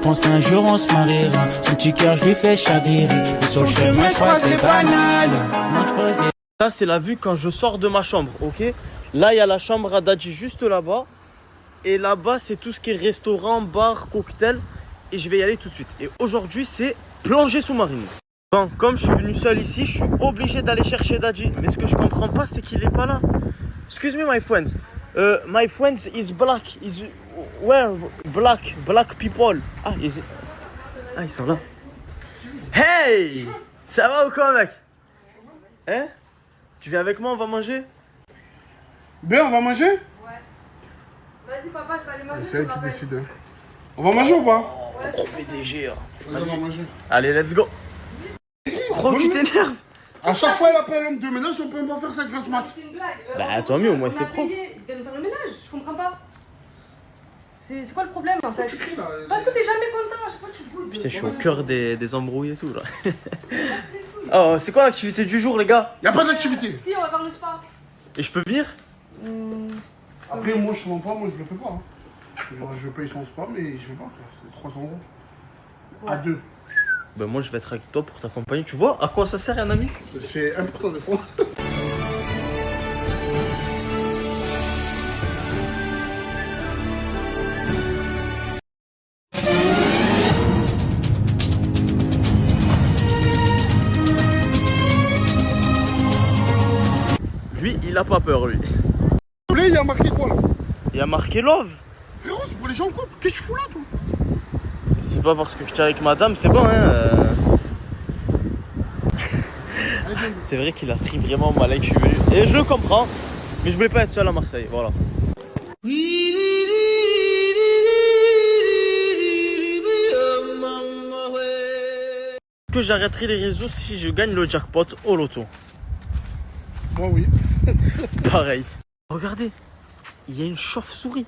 pense qu'un jour on se mariera. Son petit cœur je lui fais chavirer. Mais sur le chemin je crois que c'est banal. Moi je creuse les... Ça c'est la vue quand je sors de ma chambre, ok? Là il y a la chambre à Dadji juste là-bas. Et là-bas c'est tout ce qui est restaurant, bar, cocktail. Et je vais y aller tout de suite. Et aujourd'hui c'est plongée sous-marine. Bon, comme je suis venu seul ici, je suis obligé d'aller chercher Dadji. Mais ce que je comprends pas c'est qu'il est pas là. Excuse me my friends. My friends is black. Is where black people. Ah, ils sont là. Hey! Ça va ou quoi mec? Hein? Tu viens avec moi, on va manger? Ben, on va manger? Ouais. Vas-y papa, je vais aller manger. C'est elle qui décide. Hein. On va manger ou pas? Ouais. Gros PDG. Hein. Vas-y, on va manger. Allez, let's go. Gros, tu t'énerves? À chaque fois, elle appelle l'homme de ménage, on peut pas faire sa grasse mat. C'est une blague. Bah, tant mieux, au moins c'est propre. Ils viennent faire le ménage, je comprends pas. C'est quoi le problème en fait? Tu cries là. Parce que t'es jamais content, à chaque fois tu boudes. Putain, je suis au cœur des embrouilles et tout là. Oh, c'est quoi l'activité du jour, les gars? Y'a pas d'activité. Si, on va faire le spa. Et je peux venir? Après, moi je mens pas, moi je le fais pas. Hein. Genre, je paye son spa, mais je vais pas, frère. C'est 300 euros. Ouais. À deux. Bah, moi je vais être avec toi pour t'accompagner. Tu vois à quoi ça sert, un ami? C'est important des fois. Lui, il a pas peur, lui. Là, il y a marqué quoi là? Il a marqué love. Frérot, c'est pour les gens en couple. Qu'est-ce que tu fous là, toi? C'est pas parce que je tiens avec madame, c'est bon, hein. C'est vrai qu'il a pris vraiment mal que je suis venu. Et je le comprends, mais je voulais pas être seul à Marseille, voilà. Que j'arrêterai les réseaux si je gagne le jackpot au loto. Moi, oui. Pareil. Regardez, il y a une chauve-souris.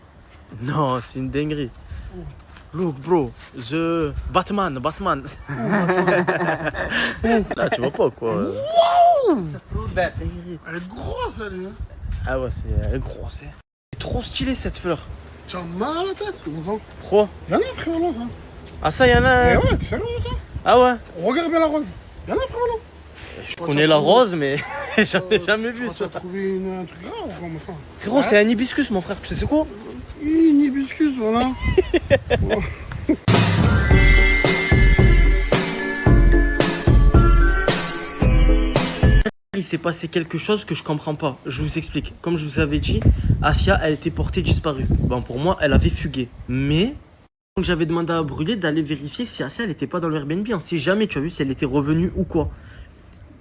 Non, c'est une dinguerie. Look bro, the Batman. Là, tu vois pas quoi. Wow! C'est dinguerie. Elle est grosse, elle est. Hein. Ah ouais, elle est grosse. Hein. C'est trop stylé cette fleur. Tu as mal à la tête, on sent. Quoi? Y'en a un, frère, là, ça. Ah ça, y'en a. Eh ouais, c'est sérieux, ça. Ah ouais. Regarde bien la rose. Y'en a un, frère, là. Je connais la rose, mais j'en ai jamais vu Tu ça. as trouvé un truc grave ou comment ça? Frérot, c'est un hibiscus, mon frère. Tu sais c'est quoi? Une hibiscus, voilà. Il s'est passé quelque chose que je comprends pas. Je vous explique. Comme je vous avais dit, Asia, elle était portée disparue. Bon, pour moi, elle avait fugué. Mais donc j'avais demandé à Brûlé d'aller vérifier si Asia, elle était pas dans le Airbnb. On sait jamais, tu as vu, si elle était revenue ou quoi.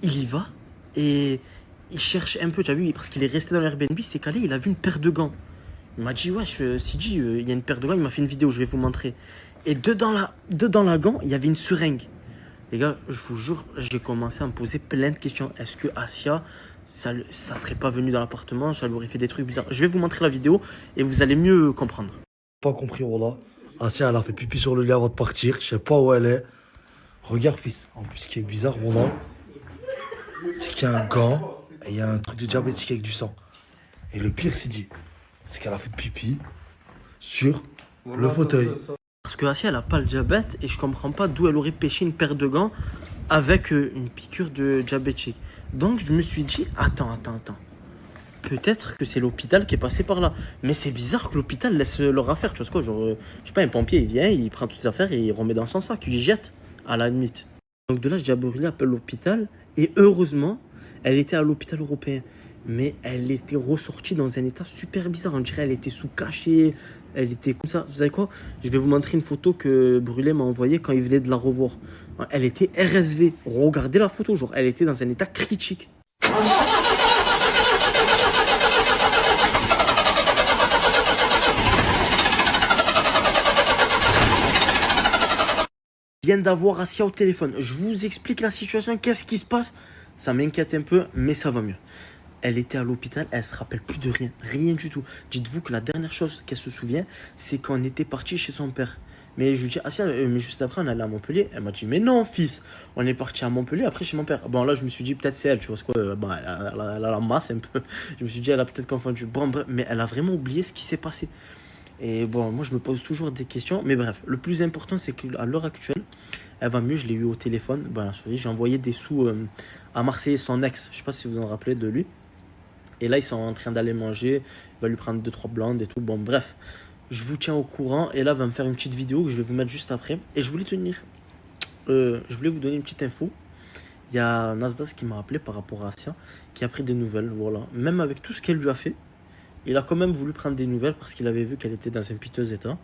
Il y va et il cherche un peu, tu as vu, parce qu'il est resté dans le Airbnb, il s'est calé, il a vu une paire de gants. Il m'a dit, wesh, Sidi, il y a une paire de gants, il m'a fait une vidéo, je vais vous montrer. Et dedans la gant, il y avait une seringue. Les gars, je vous jure, j'ai commencé à me poser plein de questions. Est-ce que Asia, ça serait pas venu dans l'appartement, ça lui aurait fait des trucs bizarres? Je vais vous montrer la vidéo et vous allez mieux comprendre. Pas compris, voilà. Asia, elle a fait pipi sur le lit avant de partir. Je sais pas où elle est. Regarde, fils. En plus, ce qui est bizarre, voilà, c'est qu'il y a un gant et il y a un truc de diabétique avec du sang. Et le pire, c'est qu'elle a fait pipi sur le fauteuil. Parce que Asia, elle a pas le diabète et je comprends pas d'où elle aurait pêché une paire de gants avec une piqûre de diabétique. Donc je me suis dit, attends. Peut-être que c'est l'hôpital qui est passé par là. Mais c'est bizarre que l'hôpital laisse leur affaire, tu vois quoi, genre, je sais pas, un pompier, il vient, il prend toutes ses affaires et il remet dans son sac, il les jette, à la limite. Donc de là, je dis à Brûlé, appelle l'hôpital. Et heureusement, elle était à l'hôpital européen. Mais elle était ressortie dans un état super bizarre. On dirait elle était sous cachet. Elle était comme ça. Vous savez quoi? Je vais vous montrer une photo que Brûlé m'a envoyée quand il venait de la revoir. Elle était RSV. Regardez la photo, genre, elle était dans un état critique. Je viens d'avoir Asia au téléphone. Je vous explique la situation. Qu'est-ce qui se passe? Ça m'inquiète un peu, mais ça va mieux. Elle était à l'hôpital, elle se rappelle plus de rien, rien du tout. Dites-vous que la dernière chose qu'elle se souvient, c'est qu'on était parti chez son père. Mais je lui dis, Asia, mais juste après, on allait à Montpellier. Elle m'a dit, mais non, fils, on est parti à Montpellier, après chez mon père. Bon, là, je me suis dit, peut-être c'est elle, tu vois, c'est quoi, bon, elle a la masse un peu. Je me suis dit, elle a peut-être confondu. Bon, bref, mais elle a vraiment oublié ce qui s'est passé. Et bon, moi, je me pose toujours des questions. Mais bref, le plus important, c'est qu'à l'heure actuelle, elle va mieux. Je l'ai eu au téléphone. Ben, la souris, j'ai envoyé des sous à Marseille, son ex. Je sais pas si vous en rappelez de lui. Et là, ils sont en train d'aller manger. Il va lui prendre 2-3 blandes et tout. Bon, bref, je vous tiens au courant. Et là, elle va me faire une petite vidéo que je vais vous mettre juste après. Et je voulais vous donner une petite info. Il y a Nasdaq qui m'a appelé par rapport à Asia, qui a pris des nouvelles. Voilà. Même avec tout ce qu'elle lui a fait, il a quand même voulu prendre des nouvelles parce qu'il avait vu qu'elle était dans un piteux état.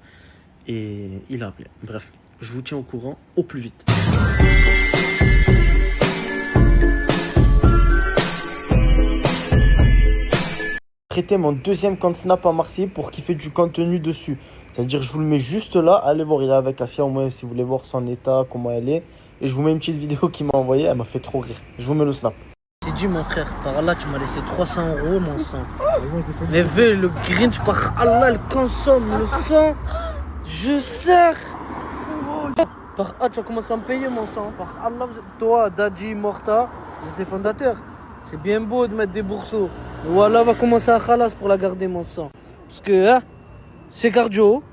Et il a appelé. Bref, je vous tiens au courant au plus vite. Prêter mon deuxième compte Snap à Marseille pour qu'il fait du contenu dessus. C'est-à-dire, je vous le mets juste là. Allez voir, il est avec Asia au moins si vous voulez voir son état, comment elle est. Et je vous mets une petite vidéo qu'il m'a envoyée. Elle m'a fait trop rire. Je vous mets le Snap. C'est dit, mon frère, par Allah, tu m'as laissé 300 €, mon sang. Mais veux le Grinch, par Allah, il consomme le sang. Je sers. Par Allah, tu vas commencer à me payer, mon sang. Par Allah, toi, Dadji, Morta, vous êtes les fondateurs. C'est bien beau de mettre des bourseaux. Voilà, va commencer à khalas pour la garder, mon sang. Parce que, hein, c'est cardio.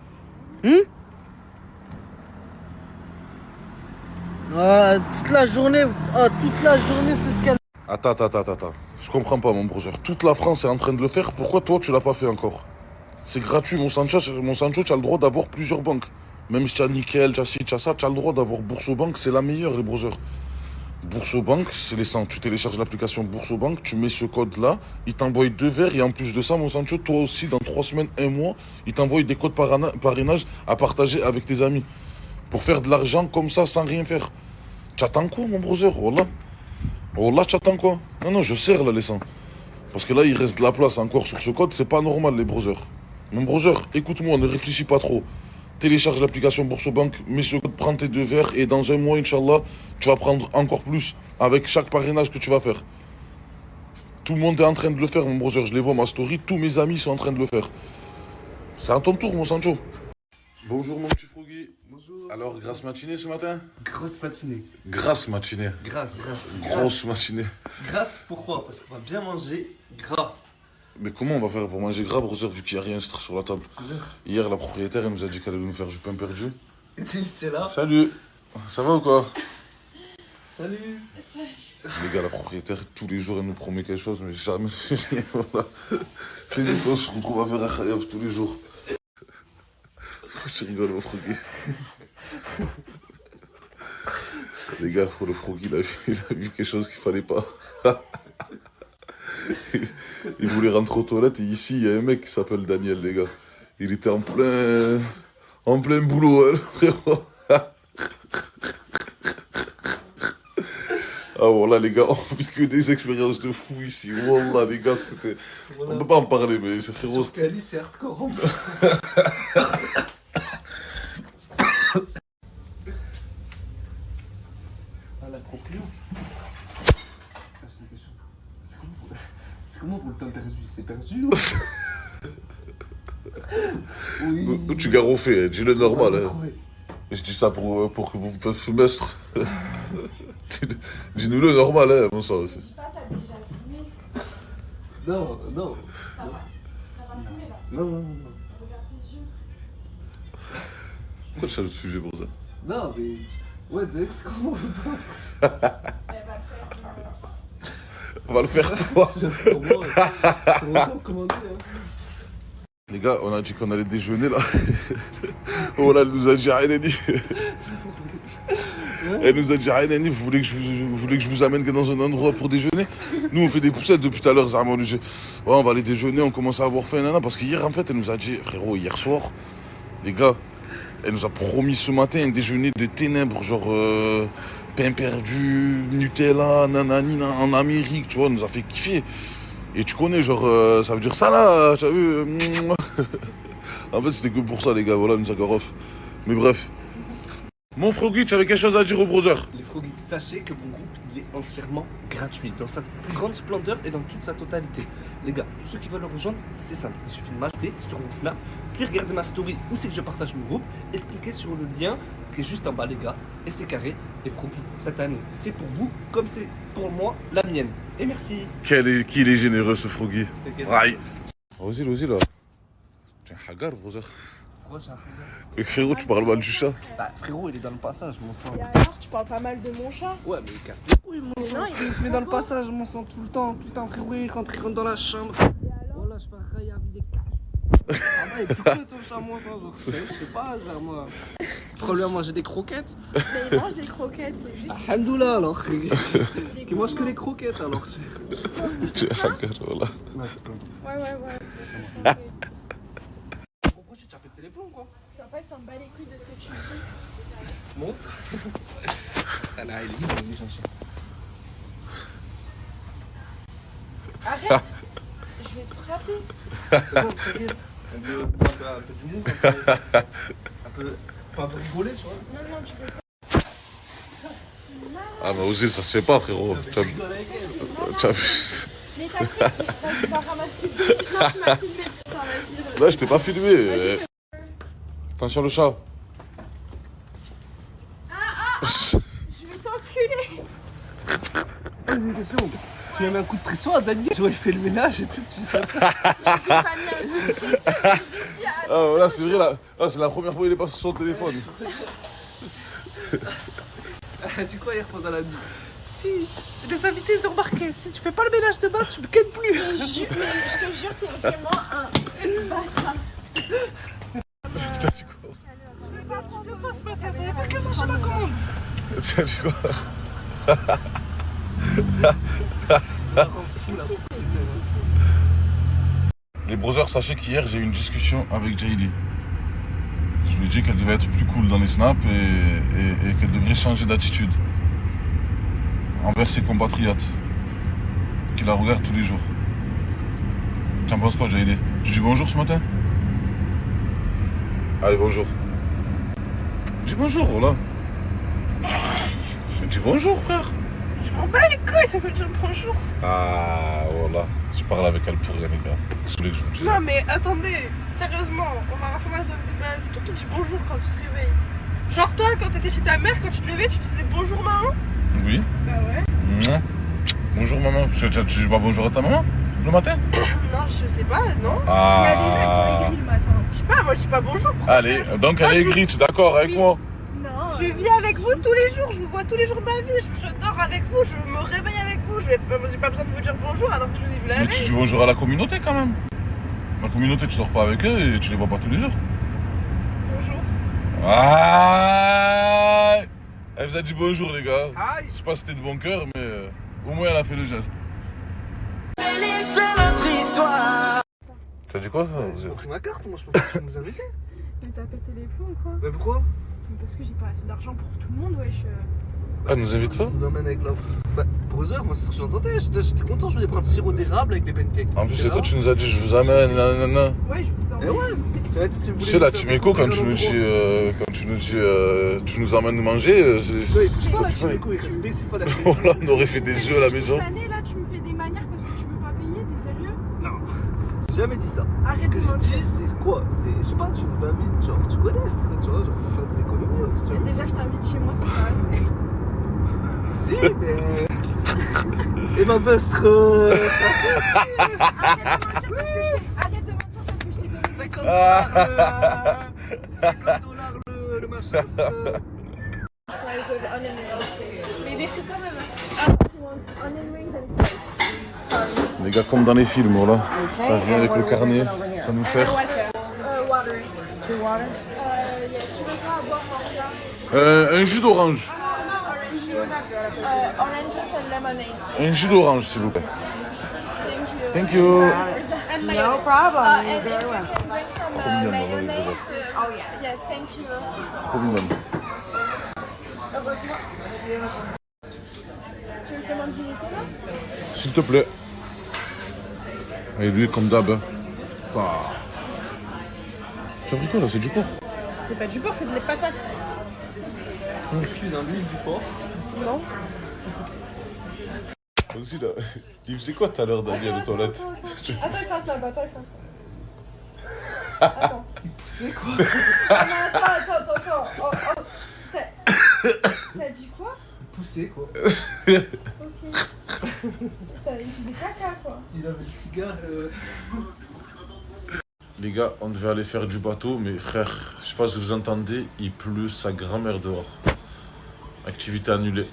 Toute la journée, c'est ce qu'elle... Attends. Je comprends pas, mon brother. Toute la France est en train de le faire. Pourquoi toi, tu l'as pas fait encore? C'est gratuit, mon Sancho, tu as le droit d'avoir plusieurs banques. Même si tu as Nickel, tu as ci, tu as ça, tu as le droit d'avoir Boursobank. C'est la meilleure, les brothers. Boursobank, c'est les 100. Tu télécharges l'application Boursobank, tu mets ce code-là, il t'envoie 2 verres. Et en plus de ça, mon Sancho, toi aussi, dans 3 semaines, 1 mois, il t'envoie des codes parrainage à partager avec tes amis. Pour faire de l'argent comme ça, sans rien faire. T'attends quoi, mon brother? Wallah, t'attends quoi? Non, je serre là, les 100. Parce que là, il reste de la place encore sur ce code. C'est pas normal, les brothers. Mon brother, écoute-moi, ne réfléchis pas trop. Télécharge l'application Boursobank, mets ce code, prends tes 2 verres. Et dans 1 mois, Inch'Allah, tu vas prendre encore plus avec chaque parrainage que tu vas faire. Tout le monde est en train de le faire, mon brother. Je les vois, ma story. Tous mes amis sont en train de le faire. C'est à ton tour, mon Sancho. Bonjour, mon petit Froggy. Bonjour. Alors, grasse matinée ce matin? Grosse matinée. Grasse matinée. Grasse. Grosse matinée. Grasse, pourquoi? Parce qu'on va bien manger gras. Mais comment on va faire pour manger gras, brother, vu qu'il n'y a rien sur la table? Hier, la propriétaire, elle nous a dit qu'elle allait nous faire du pain perdu. Et tu es là? Salut. Ça va ou quoi? Salut. Les gars, la propriétaire, tous les jours, elle nous promet quelque chose, mais jamais fait rien. Voilà. C'est une fois, on se retrouve à faire un khayaf tous les jours. Je rigole, mon Froggy. Les gars, le Froggy, il a vu quelque chose qu'il fallait pas. Il voulait rentrer aux toilettes et ici, il y a un mec qui s'appelle Daniel, les gars. Il était en plein boulot, hein, frérot. Ah voilà, les gars, on vit que des expériences de fou ici. Wallah, les gars, c'était... On peut pas en parler, mais c'est frérot... Sur Cali, c'est hardcore. La proprio. C'est comment pour le temps perdu? C'est perdu ou... Oui. Nous, tu garoffais, dis-le normal. Hein. Je dis ça pour que vous fassiez semestre. Dis-nous le normal, hein, mon sang. Je sais pas, t'as déjà fumé? Non. T'as pas fumé là? Non. Regarde tes yeux. Pourquoi tu changes de sujet pour ça? Non, mais... Ouais, c'est comment? On va le faire, toi. Commander, hein. Les gars, on a dit qu'on allait déjeuner, là. Oh là, elle nous a dit Aïnani. Elle nous a dit Aïnani, vous voulez que je vous amène dans un endroit pour déjeuner? Nous, on fait des poussettes depuis tout à l'heure, Zama. Ouais, on va aller déjeuner, on commence à avoir faim, nana. Parce qu'hier, en fait, elle nous a dit, frérot, hier soir, les gars, elle nous a promis ce matin un déjeuner de ténèbres, genre pain perdu, Nutella, nanani, en Amérique, tu vois, elle nous a fait kiffer. Et tu connais, genre, ça veut dire ça là, tu as vu? En fait, c'était que pour ça, les gars, voilà, nous a garoff. Mais bref. Mon Froggy, tu avais quelque chose à dire au brother? Les Froggy, sachez que mon groupe, il est entièrement gratuit, dans sa plus grande splendeur et dans toute sa totalité. Les gars, tous ceux qui veulent le rejoindre, c'est simple. Il suffit de m'ajouter sur mon Snap, puis regarder ma story où c'est que je partage mon groupe et de cliquer sur le lien qui est juste en bas, les gars. Et c'est carré. Et Froggy, cette année, c'est pour vous comme c'est pour moi la mienne. Et merci. Qu'il est généreux, ce Froggy. Vas-y, là. Tu es un hagar, brother. Pourquoi j'ai un regard? Mais frérot, tu parles mal du chat. Bah frérot, il est dans le passage, mon sang. Et alors, tu parles pas mal de mon chat? Ouais, mais il casse les couilles, mon sang. Non, Il se met dans le passage, mon sang, tout le temps, frérot, il rentre dans la chambre. Voilà, je pareil, avec des caches. Ah ouais, du coup, ton chat, mon sang, genre, je sais pas, genre, moi. Problème à manger des croquettes. Mais il mange des croquettes, c'est juste. Alhamdoulilah, alors. Qui mange que les croquettes, alors. Tu es hacker, voilà. Ouais. Pourquoi tu tapé le téléphone, quoi? Tu vois pas, il s'en bat les couilles de ce que tu dis. Monstre. Ah là, il est gentil. Arrête! Je vais te frapper. C'est bon, t'inquiète. Un peu d'humour, un peu rigoler, tu vois. Non, tu peux pas. Ah, mais osé, ça se fait pas, frérot. Je rigole avec elle. T'abuses. Mais t'as pris, vas-y, va ramasser. Non, tu m'as filmé, putain, vas-y. Là, je t'ai pas filmé. Attention, le chat. Je vais t'enculer. Tu lui mets un coup de pression à Daniel, tu vois, il fait le ménage et tout, tu fais ça. Ah, voilà, c'est vrai, là. Ah, c'est la première fois qu'il est pas sur son téléphone. Tu quoi hier pendant la nuit? Si, c'est les invités, ils ont remarqué. Si tu fais pas le ménage de bain, tu me quittes plus. Mais je te jure, t'es vraiment un bâtard. T'as dit quoi? Je vais pas prendre le passe matin, t'avais pas qu'à manger ma commande. Tu as dit quoi? Les brothers, sachez qu'hier j'ai eu une discussion avec Jaylee. Je lui ai dit qu'elle devait être plus cool dans les snaps et qu'elle devrait changer d'attitude envers ses compatriotes qui la regardent tous les jours. Tu en penses quoi, Jaylee? Tu dis bonjour ce matin? Allez, bonjour. Dis bonjour, voilà. Dis bonjour, frère. Je m'en bats les couilles, ça veut dire bonjour. Ah, voilà. Je parle avec elle pour rien, les gars. C'est ce que je vous dis. Non, mais attendez, sérieusement, on va refaire ça de base. Qui dit bonjour quand tu te réveilles? Genre, toi, quand t'étais chez ta mère, quand tu te levais, tu disais bonjour, maman? Oui. Bah ouais. Mouah. Bonjour, maman. Tu dis pas bonjour à ta maman le matin? Non, je sais pas, non. Ah. Il y a des gens qui sont aigris le matin. Je sais pas, moi je dis pas bonjour. pourquoi Allez, faire donc Moi, elle je est vous- aigrie, tu es d'accord avec Oui. moi? Non. Je vis avec vous tous les jours, je vous vois tous les jours de ma vie, je dors avec vous, je me réveille avec vous, j'ai pas besoin de vous dire bonjour alors que je vous ai vu la Mais tu veille. dis bonjour à la communauté quand même. La communauté, tu dors pas avec eux et tu les vois pas tous les jours. Bonjour. Ah. Elle vous a dit bonjour, les gars. Aïe. Je sais pas si c'était de bon cœur, mais au moins elle a fait le geste. Tu as dit quoi ça? J'ai pris ma carte, moi je pensais que tu nous invitais. Mais t'as pété les plombs ou quoi? Mais pourquoi? Parce que j'ai pas assez d'argent pour tout le monde, wesh. Elle nous invite pas? Je nous emmène avec la. Bah, brother, moi c'est ce que j'entendais, j'étais content, je voulais prendre sirop d'érable avec les pancakes. En plus, c'est toi, tu nous as dit je vous amène, nanana. Ouais, je vous Eh emmène. ouais. Tu sais, là, tu m'écho quand tu nous dis, tu nous emmènes manger. Ouais, il touche pas la Chimeco, il reste baissé, il fallait. Voilà, on aurait fait des yeux à la maison. Cette année là, tu me fais des manières parce que tu veux pas payer, t'es sérieux? Non, j'ai jamais dit ça. Arrête Ce que de j'ai mentir. dit, c'est quoi? C'est, je sais pas, tu nous invites, genre, tu connais ce truc, tu vois, genre, faut faire des économies aussi, tu Mais vois. déjà, je t'invite chez moi, c'est pas assez. Si, mais. Et ma bustre, ça c'est. Arrête de mentir parce que je t'ai donné. 50 $, 50 $ le machin. Mais des frites quand même. Onion rings and fries, please. Sorry. Les gars, comme dans les films, voilà. Ça vient avec le carnet, ça nous sert. Water. Two water. Yes. Tu veux pas boire un Un jus d'orange. orange juice and lemonade. Un jus d'orange, s'il vous plaît. Thank Thank you. you. And No problem. and You're if very you welcome. can bring some Trop mignonne, maman, les mayonnaise. brosses. Oh yeah. Yes, thank you. Trop mignonne. Heureusement. Tu me commandes du Nutella? S'il te plaît. Et lui, comme d'hab. Hein. Bah. Tu as pris quoi là? C'est du porc? C'est pas du porc, c'est de la patate. C'était cuit dans l'huile du porc. Non. Aussi là. Il faisait quoi tout à l'heure, Daniel, aux toilettes? Attends, il fasse là-bas, attends, il fasse là. Attends. Il poussait quoi? Ah non, attends. Oh. T'as dit quoi? Il poussait quoi? Ok. Ça, il faisait caca, quoi. Il avait le cigare. Les gars, on devait aller faire du bateau, mais frère, je sais pas si vous entendez, il pleut sa grand-mère dehors. Activité annulée.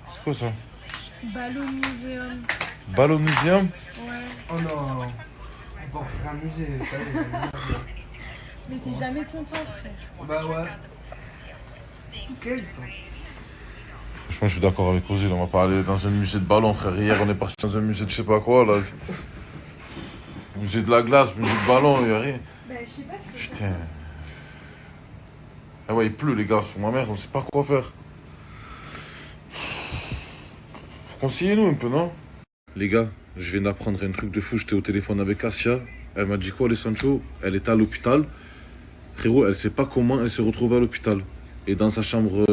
C'est quoi ça? Ballon muséum. Ballon muséum? Ouais. Oh non. Bon, faire un musée, ça y est. Mais t'es jamais content, frère. Bah ouais. C'est nickel ça. Franchement, je suis d'accord avec Ozil, on va pas aller dans un musée de ballon, frère. Hier, on est parti dans un musée de je sais pas quoi, là. Musée de la glace, musée de ballon, y'a rien. Bah, je sais pas. Putain. Ah ouais, il pleut, les gars, sur ma mère, on sait pas quoi faire. Conseillez-nous un peu, non? Les gars, je viens d'apprendre un truc de fou. J'étais au téléphone avec Asia. Elle m'a dit quoi, les Sancho? Elle était à l'hôpital. Frérot, elle sait pas comment elle s'est retrouvée à l'hôpital. Et dans sa chambre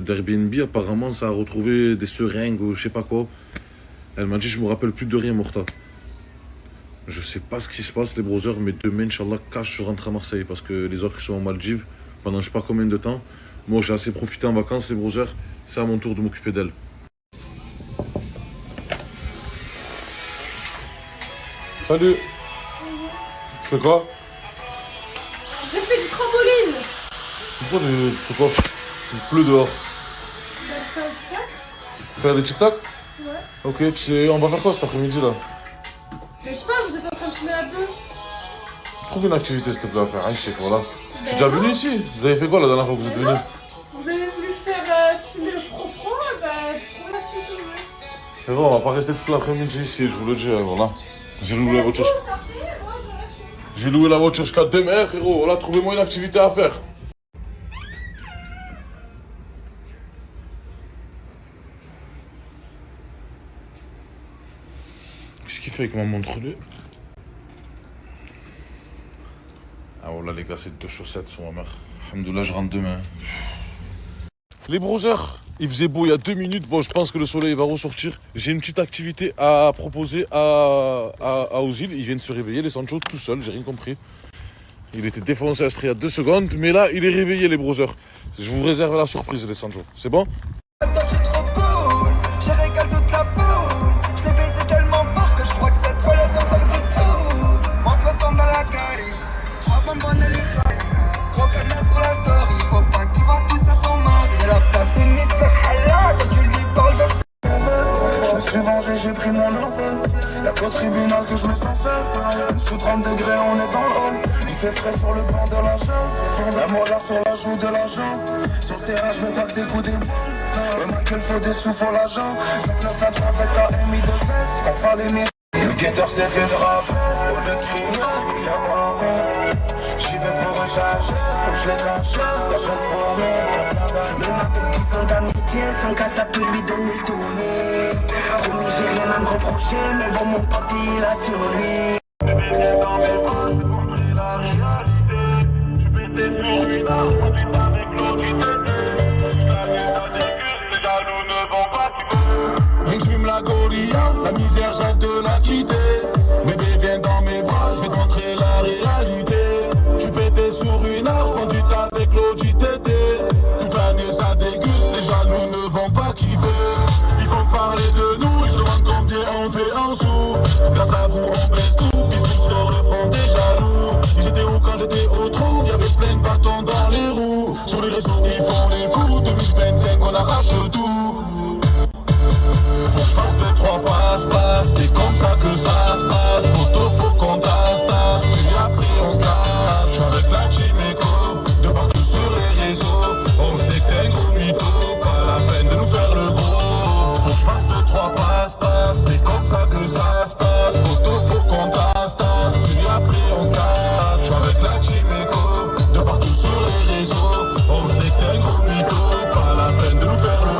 d'Airbnb, apparemment, ça a retrouvé des seringues ou je sais pas quoi. Elle m'a dit, je me rappelle plus de rien, Morta. Je sais pas ce qui se passe, les brothers, mais demain, Inch'Allah, cash, je rentre à Marseille parce que les autres, ils sont en Maldives pendant je sais pas combien de temps. Moi, j'ai assez profité en vacances, les brothers. C'est à mon tour de m'occuper d'elle. Salut. Tu fais quoi? J'ai fait du trampoline. C'est quoi il pleut dehors. Faire des TikTok? Ouais. Ok, tu sais, on va faire quoi cet après-midi là? Mais je sais pas, vous êtes en train de fumer là-dedans. Trouve une activité s'il te plaît à faire, hein, je sais quoi là. Je suis déjà venu ici. Vous avez fait quoi la dernière fois que vous êtes venu? Vous avez voulu faire fumer le front-front, bah trouvez la suite. C'est bon, on va pas rester toute l'après-midi ici, je vous le dis, voilà. J'ai loué la voiture. J'ai loué la voiture jusqu'à demain, frérot. Voilà, trouvez-moi une activité à faire. Qu'est-ce qu'il fait avec ma montre lui? Ah voilà les gars, c'est 2 chaussettes sur ma mère. Alhamdoulilah, je rentre demain. Les brothers, il faisait beau il y a 2 minutes. Bon, je pense que le soleil va ressortir. J'ai une petite activité à proposer à Ozil. Il vient de se réveiller, les Sancho, tout seul, j'ai rien compris. Il était défoncé à il y a 2 secondes, mais là, il est réveillé, les brothers. Je vous réserve la surprise, les Sancho. C'est bon? Je suis trop cool, je régale toute la foule. Je l'ai baisé tellement fort que je crois que cette fois elle va faire des sous. Monte le son dans la carré, 3 bonbonnes et les chailles. Gros cadenas sur la story, faut pas qu'il va tout ça son mari. Elle a pas fini de faire halal quand tu lui parles de ça. Je me suis vengé, j'ai pris mon envol. Y'a qu'au tribunal que je me sens seul. Sous 30 degrés, on est dans le hall. Il fait frais sur le banc de la jambe. La mollard sur la joue de la jambe. Sur le terrain, je me tape des coups d'épaule. Le Michael faut des sous, faut l'argent. 5, 9, 1, 3, 7, KMI de 16. Qu'on fallait mis. Le guetteur s'est fait frapper. Au lieu de crier, il a pas. J'y vais pour recharger. Comme je l'ai caché, y'a pas de forêt. Même avec 10 ans d'amitié, sans cas ça peut lui donner le tournis. Promis, j'ai rien à me reprocher, mais bon, mon papi il a sur lui. Bébé, dans mes bras, j'ai compris la réalité. Je pétais sur une arme, conduite avec l'eau du tété. Ça déguste, les jaloux ne vont pas kiffer. Viens que j'fume la gorilla, la misère j'ai de la quitter. Bébé, viens dans mes bras, je vais te montrer la réalité. Je pétais sur une arme, conduite avec l'eau du tété. Toute l'année ça déguste, les jaloux ne vont pas kiffer. Ils vont parler de nous, je demande combien on fait en sous. Grâce à vous on baisse tout, bisous sur le front des jaloux. J'étais où quand j'étais au trou, y'avait plein de bâtons dans les roues. Sur les réseaux ils font les fous, 2025 on arrache tout. Faut que je fasse 2-3 passe-passe, c'est comme ça que ça se passe. Photo faut qu'on tasse-tasse, puis après on se cache. J'suis avec la Chimeco, de partout sur les réseaux. On sait que t'es un gros mytho, pas la peine de nous faire le gros. Faut que je fasse 2-3 passe-passe, c'est comme ça que ça se passe. Photo faut qu'on tasse-tasse, puis après on se cache. J'suis avec la Chimeco, de partout sur les réseaux. On sait que t'es un gros mytho, pas la peine de nous faire le gros.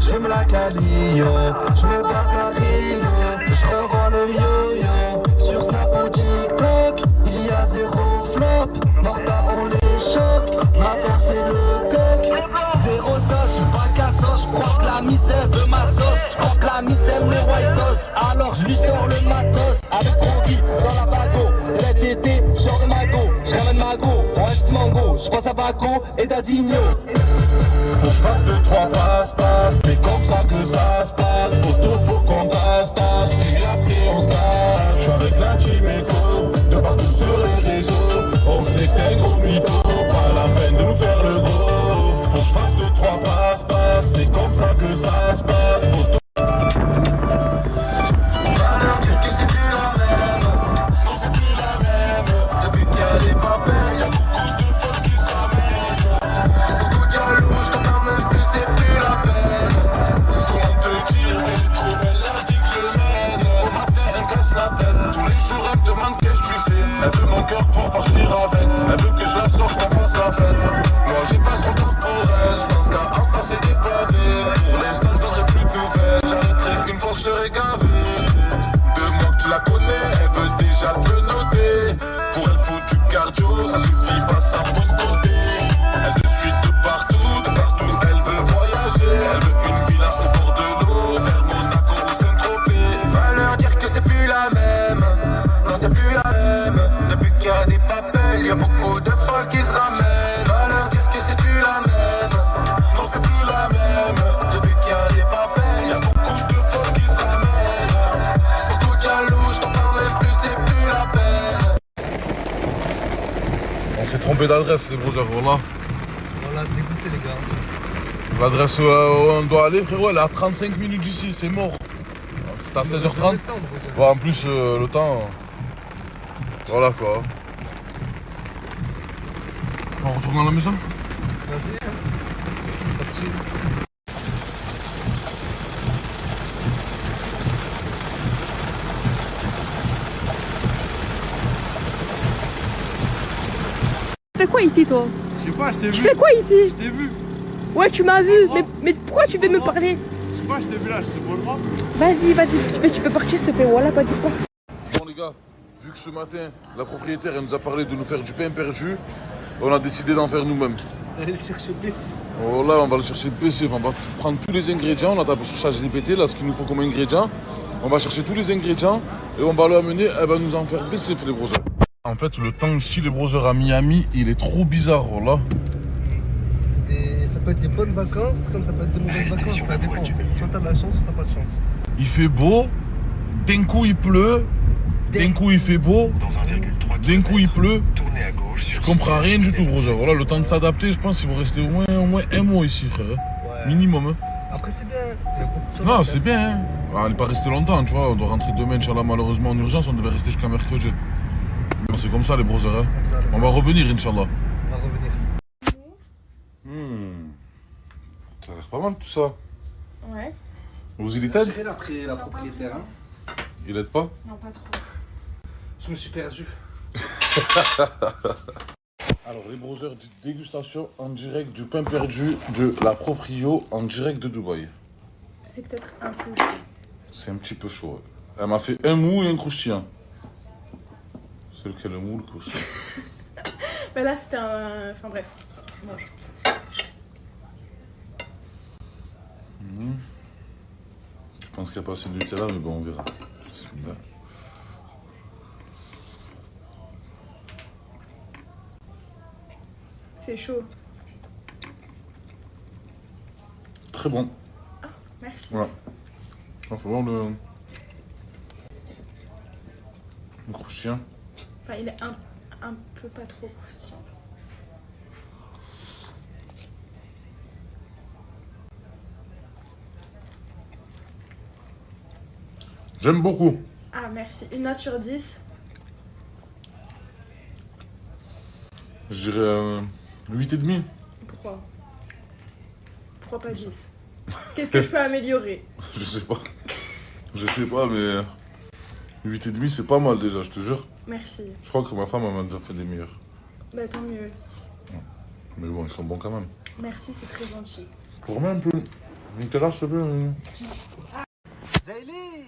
J'fume la Calio, j'me barre à Rio, j'revends le yo-yo. Sur Snap ou TikTok, il y a 0 flop. Morta on les choque, ma terre c'est le coq. 0 ça, j'suis pas cassant, j'crois que la misère veut ma sauce. J'crois que la misère aime le white house, alors j'lui sors le matos. Avec Rogi dans la bago, cet été j'sors de Mago. J'ramène Mago, on reste mango, j'passe à Paris. Monaco et d'Adigno. Faut que je fasse 2-3 passe-passe, c'est comme ça que ça se passe. Faut qu'on tasse-tasse, puis après on se cache. Je suis avec la team Echo, de partout sur les réseaux. On sait que t'es gros mytho, pas la peine de nous faire le gros. Faut que je fasse 2-3 passe-passe, c'est comme ça que ça se passe. Elle veut mon cœur pour partir avec. Elle veut que je la sorte, qu'on fasse la fête. Moi j'ai pas trop de temps pour elle. Je pense qu'à entasser des pavés. Pour l'instant je donnerai plus de nouvelles. J'arrêterai une fois que je serai gavé. De moi que tu la connais, elle veut déjà te noter. Pour elle faut du cardio, ça suffit pas, ça faut de côté. Elle te suit de partout, elle veut voyager. Elle veut une villa au bord de l'eau, vers Monaco ou Saint-Tropez. Va leur dire que c'est plus la même. Non c'est plus la même. Depuis qu'il y a des papels, y a beaucoup de folles qui se ramènent. Va leur dire que c'est plus la même. Non c'est plus la même. Depuis qu'il y a des papels, y a beaucoup de folles qui se ramènent. Beaucoup de jaloux, je t'en parle même plus, c'est plus la peine. On s'est trompé d'adresse les brothers, voilà. Voilà, dégoûté les gars. L'adresse où on doit aller, frérot, elle est à 35 minutes d'ici, c'est mort. C'est à 16h30. Ouais, en plus, le temps. Voilà quoi. On retourne à la maison? Vas-y, c'est parti. Tu fais quoi ici toi? Je sais pas, je t'ai vu. Tu fais quoi ici? Je t'ai vu. Ouais, tu m'as vu, mais pourquoi tu veux me parler? Je sais pas, je t'ai vu là, je sais pas le droit. Vas-y, tu peux partir s'il te plaît, voilà, pas dis pas. Bon les gars, vu que ce matin, la propriétaire elle nous a parlé de nous faire du pain perdu, on a décidé d'en faire nous-mêmes. D'aller le chercher blessé. Oh là, on va le chercher BC, on va prendre tous les ingrédients, on a tapé sur ChatGPT, là ce qu'il nous faut comme ingrédients. On va chercher tous les ingrédients et on va l'amener, elle va nous en faire baisser les brothers. En fait, le temps ici, les brothers à Miami, il est trop bizarre, là. Ça peut être des bonnes vacances, comme ça peut être des mauvaises vacances, ça dépend. Soit t'as de la chance, soit t'as pas de chance. Il fait beau, d'un coup il pleut, d'un coup il fait beau, d'un coup il pleut. Je comprends rien du tout, brothers. Voilà, le temps de s'adapter, je pense qu'il va rester au moins un mois ici, frère. Ouais. Minimum. Hein. Après, c'est bien. Non, c'est bien. Hein. On n'est pas resté longtemps, tu vois. On doit rentrer demain, Inch'Allah, malheureusement en urgence. On devait rester jusqu'à mercredi. Mais c'est comme ça, les brothers. Hein. On va revenir, Inch'Allah. On va revenir. Ça a l'air pas mal tout ça. Ouais. Vous il t'aide? Après la propriétaire. Hein. Il aide pas? Non, pas trop. Je me suis perdu. Alors les brothers, dégustation en direct du pain perdu de la proprio en direct de Dubaï. C'est peut-être un peu chaud. C'est un petit peu chaud. Ouais. Elle m'a fait un mou et un croustillant. C'est lequel le mou, le croustillant? Mais là c'était un... Enfin bref, je mange. Je pense qu'il n'y a pas assez de Nutella, mais bon, on verra. C'est chaud. Très bon. Ah, merci. Voilà. Il faut voir le croustillant. Enfin, il est un peu pas trop croustillant. J'aime beaucoup. Ah, merci. Une note sur 10. Je dirais 8,5. Pourquoi? Pourquoi pas 10? Qu'est-ce que je peux améliorer? Je sais pas. Je sais pas, mais 8,5 c'est pas mal déjà, je te jure. Merci. Je crois que ma femme m'a déjà fait des meilleurs. Bah tant mieux. Mais bon, ils sont bons quand même. Merci, c'est très gentil. Pour moi un peu. Nutella, s'il te plaît. Jaylee!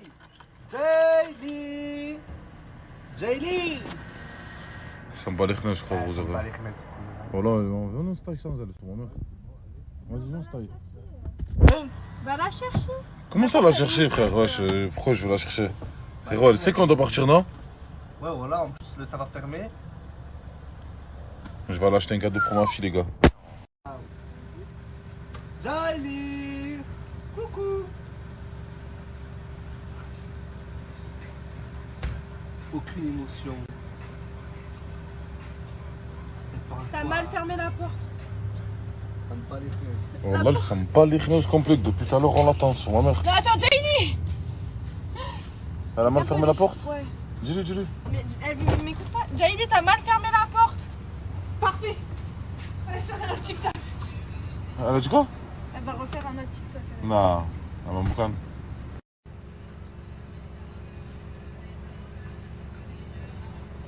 Jaylee! Ça me bat les fenêtres, je crois, vous avez. Voilà, on se taille sans elle, c'est ma mère. Vas-y, on se taille. Va la chercher. Comment ça la chercher, frère? Pourquoi je vais la chercher? Frérot, elle sait qu'on doit partir, non? Ouais, voilà, en plus, ça va fermer. Je vais aller acheter un cadeau pour ma fille, les gars. Jali. Coucou. Aucune émotion. T'as mal fermé la porte. Ça me bat les fesses. Oh là, ça me bat les chenilles complètes. Depuis tout à l'heure, on l'attend sur ma mère. Non, attends, Jaini. Elle a mal fermé la porte? Ouais. Dis-lui, dis-lui. Mais elle m'écoute pas. Jaini, t'as mal fermé la porte. Parfait. Elle va faire un autre TikTok. Elle a dit quoi? Elle va refaire un autre TikTok. Non, elle m'a boucane.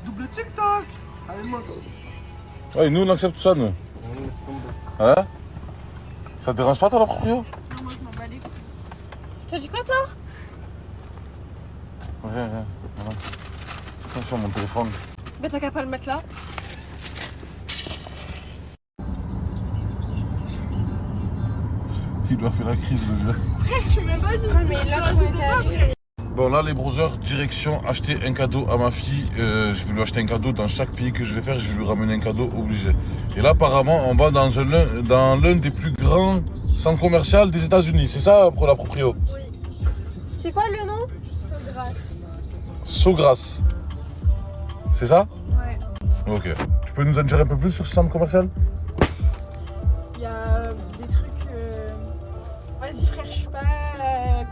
Double TikTok. Allez, moi. Ouais, nous, on accepte tout ça, nous. Hein? Ça te dérange pas, toi, la proprio? Non, moi, je m'en bats les couilles. Tu as dit quoi, toi? Viens. Voilà. Attention, mon téléphone. Mais t'as qu'à pas le mettre là. Il lui a fait la crise, le gars. Frère, je suis même pas juste. Mais là, Bon, là, les brothers, direction acheter un cadeau à ma fille. Je vais lui acheter un cadeau dans chaque pays que je vais faire. Je vais lui ramener un cadeau obligé. Et là, apparemment, on va dans l'un des plus grands centres commerciaux des États-Unis. C'est ça pour la proprio? Oui. C'est quoi le nom? Sogras. C'est ça? Ouais. Ok. Tu peux nous en dire un peu plus sur ce centre commercial? Il y a des trucs. Vas-y, frère, je suis pas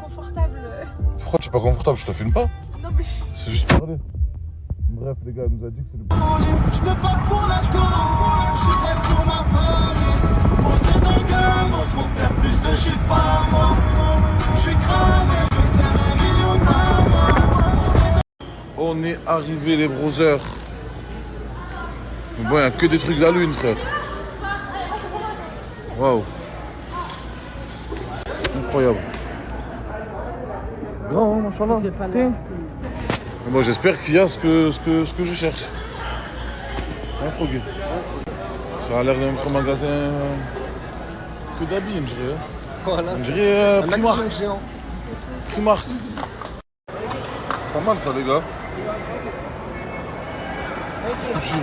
confortable. Pourquoi tu es pas confortable? Je te filme pas. Non, mais. C'est juste parler. Bref, les gars, elle nous a dit que c'est le... Je me bats pour la cause, je suis prêt pour ma famille. Bosser dans le game, on se faut faire plus de chiffres par mois. Je suis cramé, je veux faire 1 million par mois. On est arrivé, les brothers. Mais bon, il n'y a que des trucs de la lune, frère. Waouh. Incroyable. Grand, hein, machallah. Bon, j'espère qu'il y a ce que je cherche. Hein, Froggy? Ça a l'air d'un magasin que d'habits, on dirait. Voilà, on dirait un Primark. magasin géant. Primark. Pas mal ça, les gars. Sushi.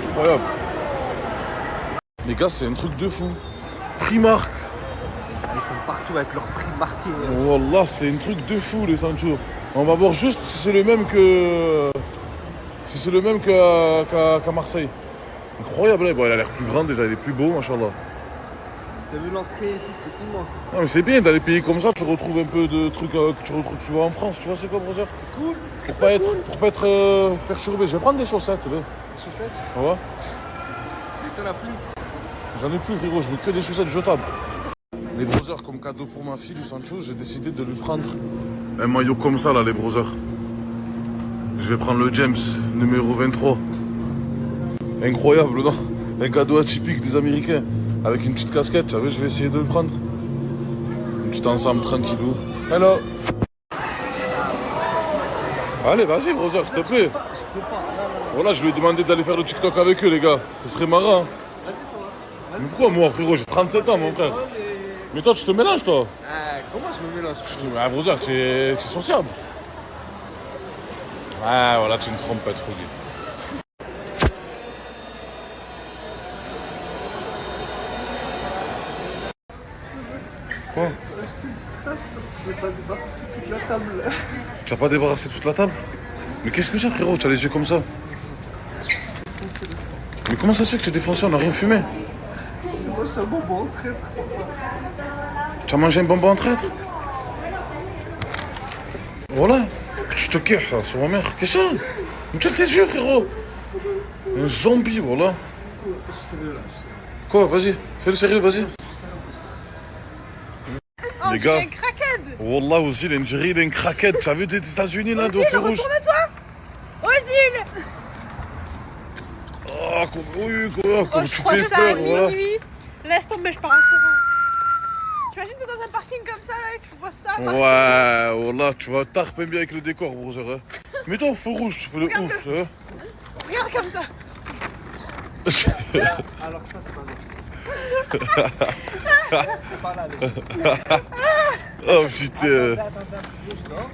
Incroyable. Les gars, c'est un truc de fou. Primark. Ils sont partout avec leur prix marqué. Wallah, c'est un truc de fou, les Sancho. On va voir juste si c'est le même que... Si c'est le même qu'à Marseille. Incroyable, hein. Bon, il a l'air plus grand déjà, il est plus beau, machallah. Tu as vu l'entrée et tout, c'est immense. Non, mais c'est bien, dans les pays comme ça, tu retrouves un peu de trucs que tu vois en France. Tu vois, c'est quoi, brother? C'est cool. Pour pas être perturbé. Je vais prendre des chaussettes, là. Des chaussettes? Ouais. C'est t'en as plus. J'en ai plus, frérot, je mets que des chaussettes jetables. Les brothers, comme cadeau pour ma fille, les Sancho, j'ai décidé de lui prendre un maillot comme ça, là, les brothers. Je vais prendre le James, numéro 23. Incroyable, non? Un cadeau atypique des Américains. Avec une petite casquette, tu savais, je vais essayer de le prendre. Un petit ensemble tranquillou. Hello. Allez, vas-y, brother, s'il te plaît. Voilà, je vais demander d'aller faire le TikTok avec eux, les gars. Ce serait marrant. Mais pourquoi moi, frérot? J'ai 37 ans, mon frère. Mais toi, tu te mélanges, toi? Comment je me mélange? Ah, brother, tu es sociable. Ah, voilà, tu es une trompette, Froggy. Quoi? J'ai acheté du stress parce que je vais pas débarrasser toute la table. Tu vas pas débarrasser toute la table? Mais qu'est-ce que c'est, frérot? Tu as les yeux comme ça? Mais comment ça se fait que tu es défoncé? On n'a rien fumé. J'ai mangé un bonbon en traître. Tu as mangé un bonbon en traître? Voilà. Tu te queches, sur ma mère. Qu'est-ce que c'est? Mais tu as tes yeux, frérot. Un zombie, voilà. Je suis sérieux là, je sais. Quoi? Vas-y, fais le sérieux, vas-y. Oh, Les gars. tu es un crackhead. Wallah, Ozil, il est une craquette. Tu as vu des États-Unis là, de feu rouge? Retourne-toi. Ozil. Oh, comme Je tu crois fais que ça peur, à voilà. minuit. Laisse tomber, je pars en courant. T'imagines, t'es dans un parking comme ça là et tu vois ça. Ouais, voilà, tu vas tarper bien avec le décor, brother. Hein. Mets-toi au feu rouge, tu fais le ouf. Hein. Regarde comme ça. Alors ça, c'est pas vrai. C'est pas là, les Oh putain. Attends, un petit peu, je dors.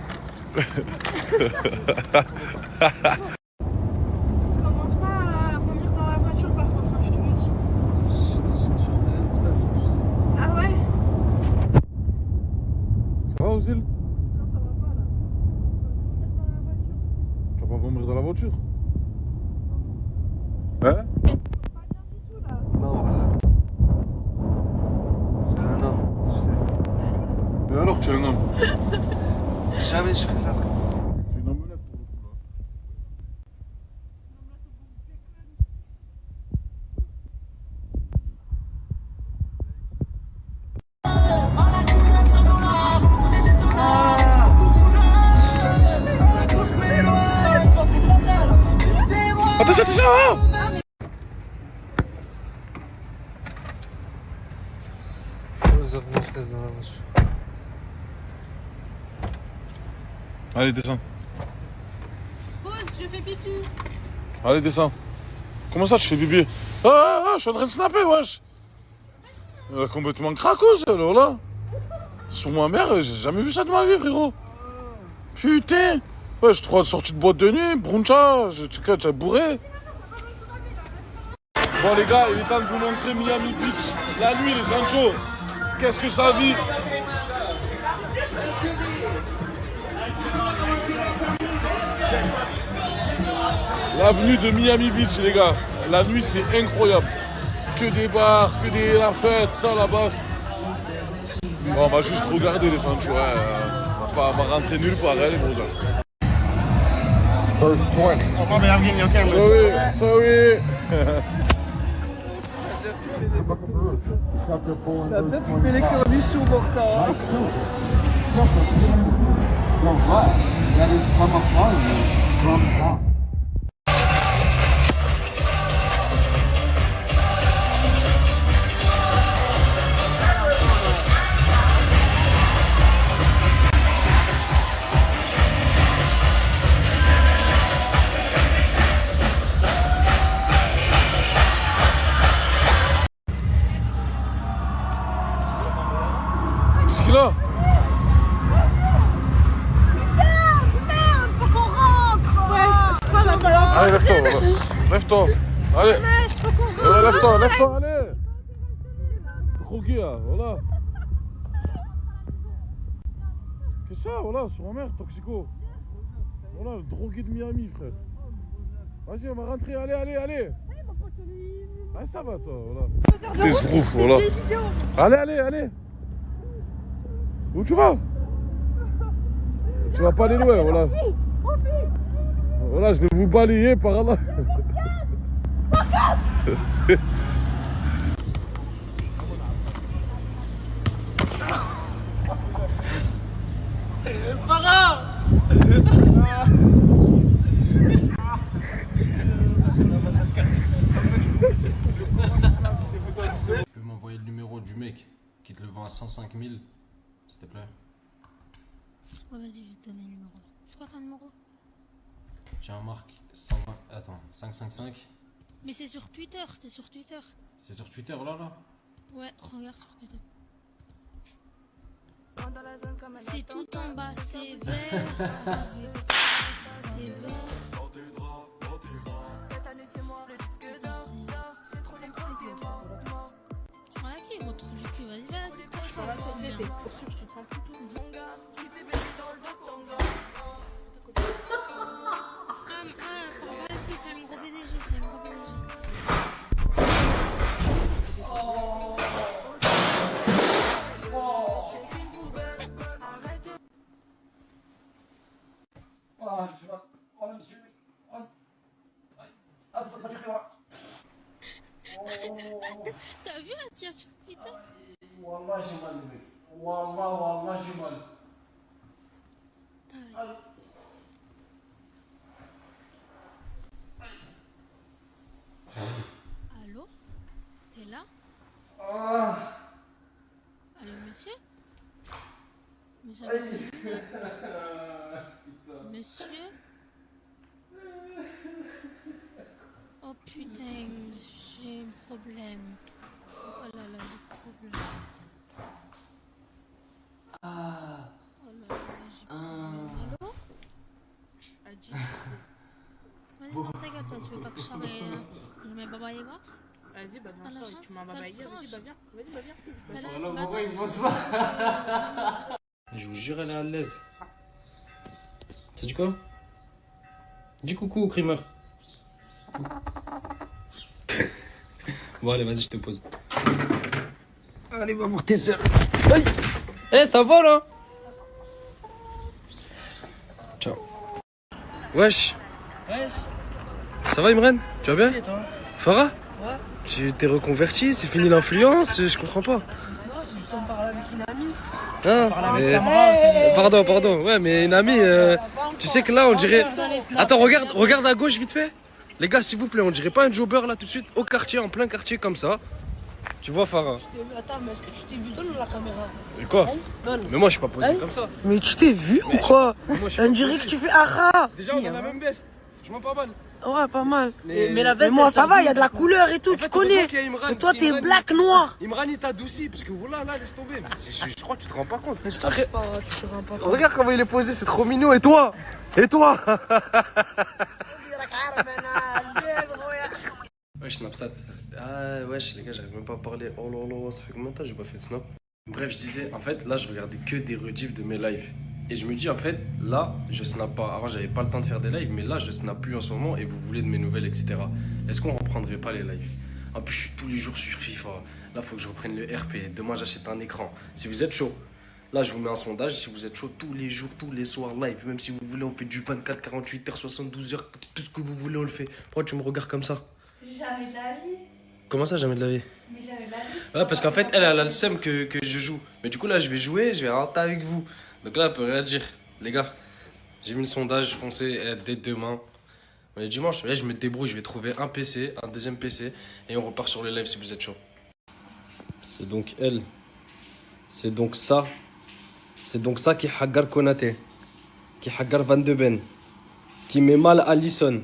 Hein? Non. Je suis un homme, tu sais. Mais alors, tu es un homme. Jamais je fais ça. Tu es une omelette pour le coup là. Attention, attention! Hein. Je reste dans la voiture. Allez, descends. Pause, je fais pipi. Allez, descends. Comment ça, tu fais pipi? Ah, je suis en train de snapper, wesh. Elle est complètement cracose, alors là. Sur ma mère, j'ai jamais vu ça de ma vie, frérot. Putain. Ouais, je te crois sorti de boîte de nuit, bruncha, tu as bourré. Bon, les gars, il est temps de vous montrer Miami Beach. La nuit, les Sancho. Qu'est-ce que ça vit? L'avenue de Miami Beach, les gars. La nuit, c'est incroyable. Que des bars, que des la fête, ça là-bas. Bon, on va juste regarder les Sancho. Ouais, on va rentrer nulle part, hein, les brothers. Sorry. T'as peut-être fait les cornichons, Morta. Qu'est-ce qu'il a? Merde, faut qu'on rentre. Ouais, je crois qu'on va. Allez, lève-toi, voilà. Lève-toi. Allez. Faut qu'on rentre. Lève-toi, allez. Drogué, là, voilà. Qu'est-ce que ça, voilà, sur ma mère, toxico. Voilà, le drogué de Miami, frère. Vas-y, on va rentrer, allez. Ah, ça va, toi, voilà. T'es sbrouf, voilà. Allez. Où tu vas? Tu vas pas aller loin, voilà. Voilà, je vais vous balayer par là. Tu peux m'envoyer le numéro du mec qui te le vend à 105 000, s'il te plaît? Ouais, vas-y, je vais te donner le numéro. C'est quoi ton numéro? Tiens, Marc, 120... Attends, 555. Mais c'est sur Twitter, c'est sur Twitter. C'est sur Twitter, là? Ouais, regarde sur Twitter. C'est tout en bas, c'est vert. C'est vert. Cette année c'est moi le disque d'or. J'ai trop les gros c'est mort. Voilà qui est votre du cul, vas-y, c'est quoi? Je parle à ton bébé, pour sûr je te prends plus tout. Mon gars, qui fait baisser dans le dos de ton gars. Pour parler plus, c'est un gros PDG, c'est un gros PDG. T'as vu la tia sur Twitter? Wallah, j'ai mal, les mecs. Wallah, j'ai mal. Allô? T'es là? Allô, monsieur? Monsieur avec ses lunettes. Monsieur? Oh putain, j'ai un problème. Oh là là, le problème. Oh là là, j'ai problème. Allô? Vas-y, ferme ta gueule, toi, tu veux pas que je je mets Baba Yaga? Vas-y, bah bien sûr, tu m'en vas bailler, vas-y, bah viens. Alors, pourquoi il faut ça? Je vous jure, elle est à l'aise. Ça dit quoi? Dis coucou, Creamer. Bon, allez, vas-y, je te pose. Allez, va voir tes sœurs. Aïe. Eh, ça va là? Ciao. Wesh. Ouais. Ça va, Imran? Tu vas bien? Et toi? Farah? Ouais. Tu t'es reconverti, c'est fini l'influence, je comprends pas. Non, c'est juste on parle avec une amie. Ah, Avec mais... Samara. Pardon, ouais, mais une amie, tu sais que là, on dirait... Attends, regarde à gauche, vite fait. Les gars, s'il vous plaît, on dirait pas un jobber là tout de suite, au quartier, en plein quartier, comme ça. Tu vois, Farah? Attends, mais est-ce que tu t'es vu dans la caméra? Mais quoi? Donne. Mais moi, je suis pas posé comme ça. Mais tu t'es vu ou quoi? On dirait que tu fais ara. Déjà, on a la même veste. Je m'en pas mal. Ouais, pas mal. Mais la veste, moi, ça va, il y a de la couleur et tout, tu connais. Et toi, t'es black noir. Imran, il t'a adouci, parce que voilà, là, laisse tomber. Je crois que tu te rends pas compte. Mais tu te rends pas compte. Regarde comment il est posé, c'est trop mignon. Et toi? Wesh, Snapchat. Ah, wesh, les gars, j'arrive même pas à parler. Oh là là, ça fait combien de temps que j'ai pas fait de Snap? Bref, je disais, en fait, là, je regardais que des rediffs de mes lives. Et je me dis, en fait, là, je snap pas. Avant, j'avais pas le temps de faire des lives, mais là, je snap plus en ce moment et vous voulez de mes nouvelles, etc. Est-ce qu'on reprendrait pas les lives? En plus, je suis tous les jours sur FIFA. Là, faut que je reprenne le RP. Demain, j'achète un écran. Si vous êtes chaud, là, je vous mets un sondage. Si vous êtes chaud tous les jours, tous les soirs, live. Même si vous voulez, on fait du 24, 48 heures, 72 heures. Tout ce que vous voulez, on le fait. Pourquoi tu me regardes comme ça? Jamais de la vie. Comment ça, jamais de la vie? Mais jamais de la vie. Ouais, parce qu'en fait, elle a le seum que je joue. Mais du coup, là, je vais jouer, je vais rentrer avec vous. Donc là, elle peut rien dire. Les gars, j'ai mis le sondage, foncez dès demain. On est dimanche, là, je me débrouille, je vais trouver un PC, un deuxième PC, et on repart sur les lives si vous êtes chaud. C'est donc elle. C'est donc ça. C'est donc ça qui hagar Konaté. Qui hagar Van de Ben. Qui met mal Allison.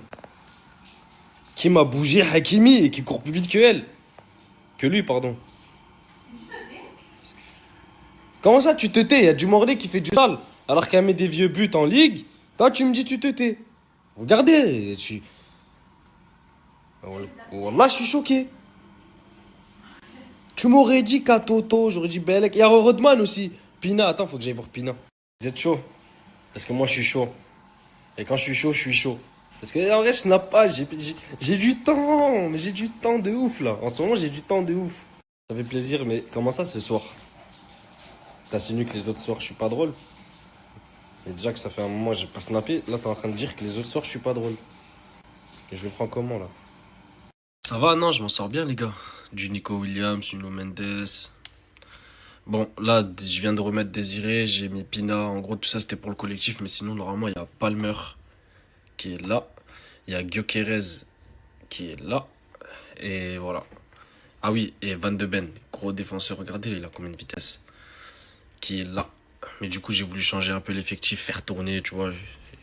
Qui m'a bougé Hakimi et qui court plus vite que elle. Que lui, pardon. Comment ça, tu te tais? Il y a du Morlaix qui fait du sale. Alors qu'elle met des vieux buts en ligue. Toi, tu me dis, tu te tais. Regardez. Wallah, je suis choqué. Tu m'aurais dit Katoto, j'aurais dit Belek. Il y a Rodman aussi. Pina, attends, faut que j'aille voir Pina. Vous êtes chaud? Parce que moi, je suis chaud. Et quand je suis chaud, je suis chaud. Parce que en vrai, je snap pas. J'ai du temps. Mais j'ai du temps de ouf, là. En ce moment, j'ai du temps de ouf. Ça fait plaisir, mais comment ça, ce soir? T'as insinué que les autres soirs, je suis pas drôle. Et déjà que ça fait un moment que j'ai pas snappé. Là, t'es en train de dire que les autres soirs, je suis pas drôle. Et je le prends comment, là? Ça va, non, je m'en sors bien, les gars. Du Nico Williams, Nuno Mendes. Bon, là, je viens de remettre Désiré, j'ai mis Pina. En gros, tout ça, c'était pour le collectif. Mais sinon, normalement, il y a Palmer qui est là. Il y a Gyökeres qui est là. Et voilà. Ah oui, et Van de Ben, gros défenseur. Regardez, il a combien de vitesse? Qui est là. Mais du coup, j'ai voulu changer un peu l'effectif, faire tourner, tu vois.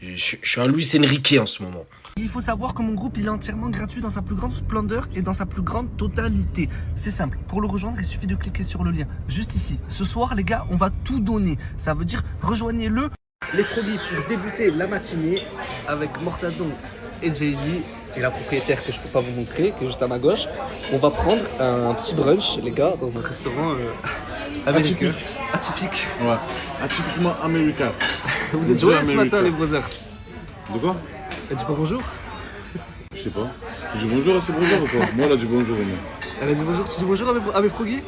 Je suis un Luis Enrique en ce moment. Il faut savoir que mon groupe il est entièrement gratuit dans sa plus grande splendeur et dans sa plus grande totalité. C'est simple, pour le rejoindre, il suffit de cliquer sur le lien juste ici. Ce soir, les gars, on va tout donner. Ça veut dire rejoignez-le. Les produits pour débuter la matinée avec Mortadon et JD et la propriétaire que je peux pas vous montrer, qui est juste à ma gauche. On va prendre un petit brunch, les gars, dans un restaurant américain. Atypique. Ouais, atypiquement américain. Vous êtes joués ce matin, les brothers? De quoi? Elle dit pas bonjour? Je sais pas. Tu dis bonjour à ses brothers ou quoi? Moi, elle a dit bonjour. Elle a dit bonjour. Tu dis bonjour à mes froggies?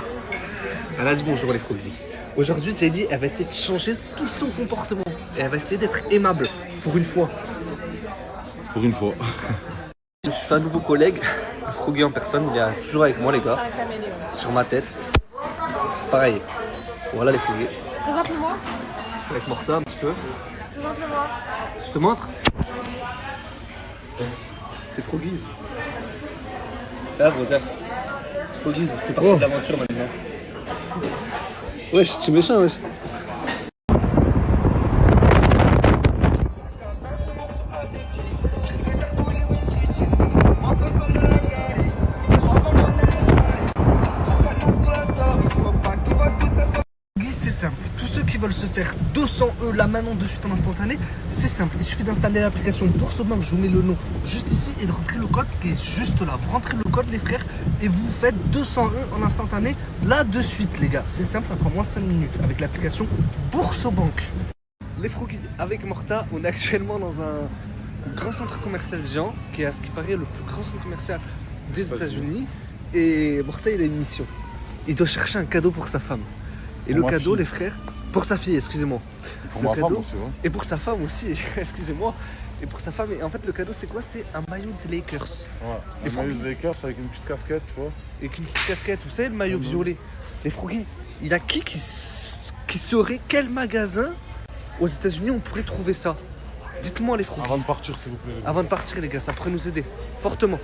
Elle a dit bonjour, les froggies. Aujourd'hui, JD, elle va essayer de changer tout son comportement. Et elle va essayer d'être aimable. Pour une fois. Pour une fois. Je suis fait un nouveau collègue. Le froggy en personne, il est toujours avec moi, les gars. Sur ma tête. C'est pareil. Voilà les froggies. Présente-moi. Avec Morta un petit peu. Présente-moi. Je te montre. C'est Froggies. Là, Rosa. C'est Froggies. C'est parti de l'aventure maintenant. Wesh, tu es méchant, wesh. C'est simple, tous ceux qui veulent se faire 200 € là maintenant de suite en instantané, c'est simple, il suffit d'installer l'application Boursobank, je vous mets le nom juste ici et de rentrer le code qui est juste là. Vous rentrez le code les frères et vous faites 200 € en instantané là de suite les gars. C'est simple, ça prend moins de 5 minutes avec l'application Boursobank. Les froggies, avec Morta, on est actuellement dans un grand centre commercial géant qui est à ce qui paraît le plus grand centre commercial des États-Unis. Et Morta, il a une mission. Il doit chercher un cadeau pour sa femme. Et Pour le ma cadeau, fille. les frères, pour sa fille, excusez-moi. Pour Le ma cadeau- femme aussi, ouais. Et pour sa femme aussi, excusez-moi. Et pour sa femme, et en fait, le cadeau, c'est quoi? C'est un maillot de Lakers. Ouais, Les un maillot Froggies. de Lakers avec une petite casquette, tu vois. Avec une petite casquette, vous savez, le maillot violet. Les Froggies, il y a qui saurait quel magasin aux États-Unis on pourrait trouver ça? Dites-moi, les Froggies. Avant de partir, s'il vous plaît. les gars. Avant de partir, les gars, ça pourrait nous aider fortement.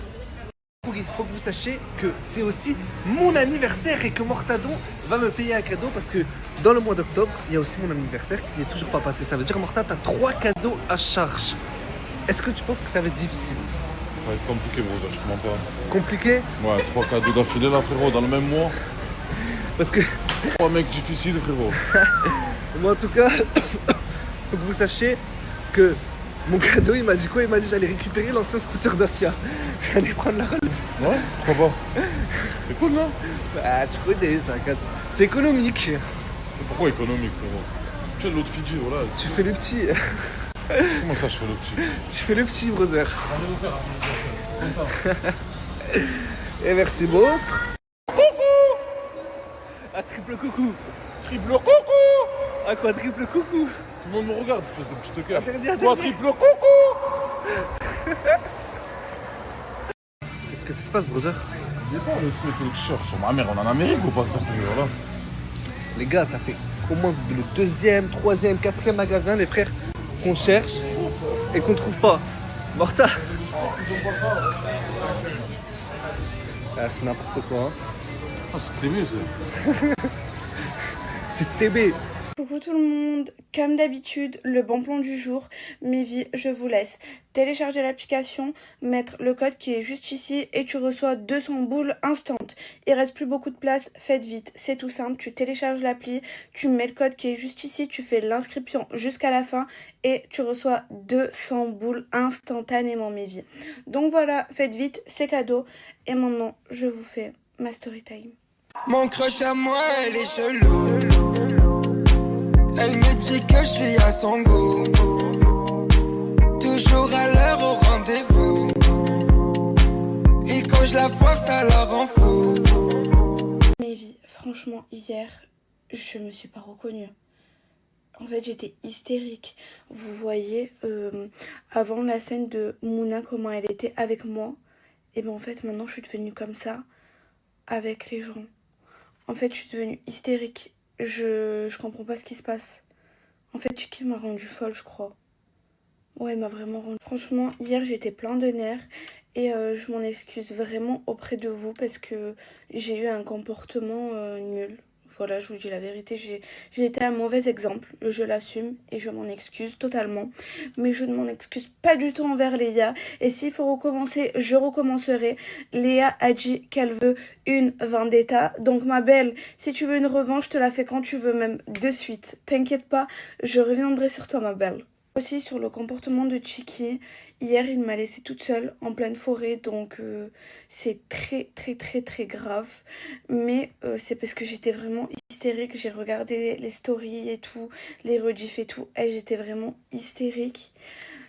Il faut que vous sachiez que c'est aussi mon anniversaire et que Mortadon va me payer un cadeau parce que dans le mois d'octobre, il y a aussi mon anniversaire qui n'est toujours pas passé. Ça veut dire, Morta, t'as 3 cadeaux à charge. Est-ce que tu penses que ça va être difficile? Ça va être compliqué, brother, je te mens pas. Compliqué? Ouais, 3 cadeaux d'affilée là, frérot, dans le même mois. Parce que. 3 mecs difficiles, frérot. Moi, en tout cas, faut que vous sachiez que mon cadeau, il m'a dit quoi? Il m'a dit j'allais récupérer l'ancien scooter Dacia. J'allais prendre la relève. Ouais, pourquoi pas? C'est cool, non? Bah, tu connais ça, c'est économique. Pourquoi économique, frérot? Tu sais, l'autre Fidji, voilà. Tu fais le petit. Comment ça, je fais le petit? Tu fais le petit, brother. Et merci, monstre. Coucou. Ah, triple coucou. Triple coucou. Ah quoi, triple coucou? Tout le monde me regarde, espèce de petit cœur. Quoi, triple coucou? Qu'est-ce qui se passe, brother? Il est pas le truc et le t-shirt sur ma mère, on est en Amérique ou pas, ça, voilà. Les gars, ça fait au moins le 2e, 3e, 4e magasin, les frères, qu'on cherche et qu'on trouve pas. Morta. Ah, c'est n'importe quoi. Hein. Ah, c'est TB, ça. C'est TB. Coucou tout le monde, comme d'habitude, le bon plan du jour, Mivi, je vous laisse télécharger l'application, mettre le code qui est juste ici et tu reçois 200 boules instant. Il reste plus beaucoup de place, faites vite, c'est tout simple, tu télécharges l'appli, tu mets le code qui est juste ici, tu fais l'inscription jusqu'à la fin et tu reçois 200 boules instantanément, Mivi. Donc voilà, faites vite, c'est cadeau et maintenant je vous fais ma story time. Mon crush à moi, elle est chelou. Elle me dit que je suis à son goût. Toujours à l'heure au rendez-vous. Et quand je la force, ça la rend fou. Mes vies, franchement, hier, je me suis pas reconnue. En fait, j'étais hystérique. Vous voyez, avant la scène de Mouna, comment elle était avec moi. Et ben en fait, maintenant, je suis devenue comme ça avec les gens. En fait, je suis devenue hystérique. Je comprends pas ce qui se passe. En fait, Chiki m'a rendue folle, je crois. Ouais, elle m'a vraiment rendue. Franchement, hier, j'étais plein de nerfs. Et je m'en excuse vraiment auprès de vous parce que j'ai eu un comportement nul. Voilà, je vous dis la vérité, j'ai été un mauvais exemple, je l'assume et je m'en excuse totalement. Mais je ne m'en excuse pas du tout envers Léa. Et s'il faut recommencer, je recommencerai. Léa a dit qu'elle veut une vendetta. Donc ma belle, si tu veux une revanche, je te la fais quand tu veux, même de suite. T'inquiète pas, je reviendrai sur toi ma belle. Aussi sur le comportement de Chiki, hier il m'a laissée toute seule en pleine forêt, donc c'est très grave. Mais c'est parce que j'étais vraiment hystérique, j'ai regardé les stories et tout, les rediffs et tout, et j'étais vraiment hystérique.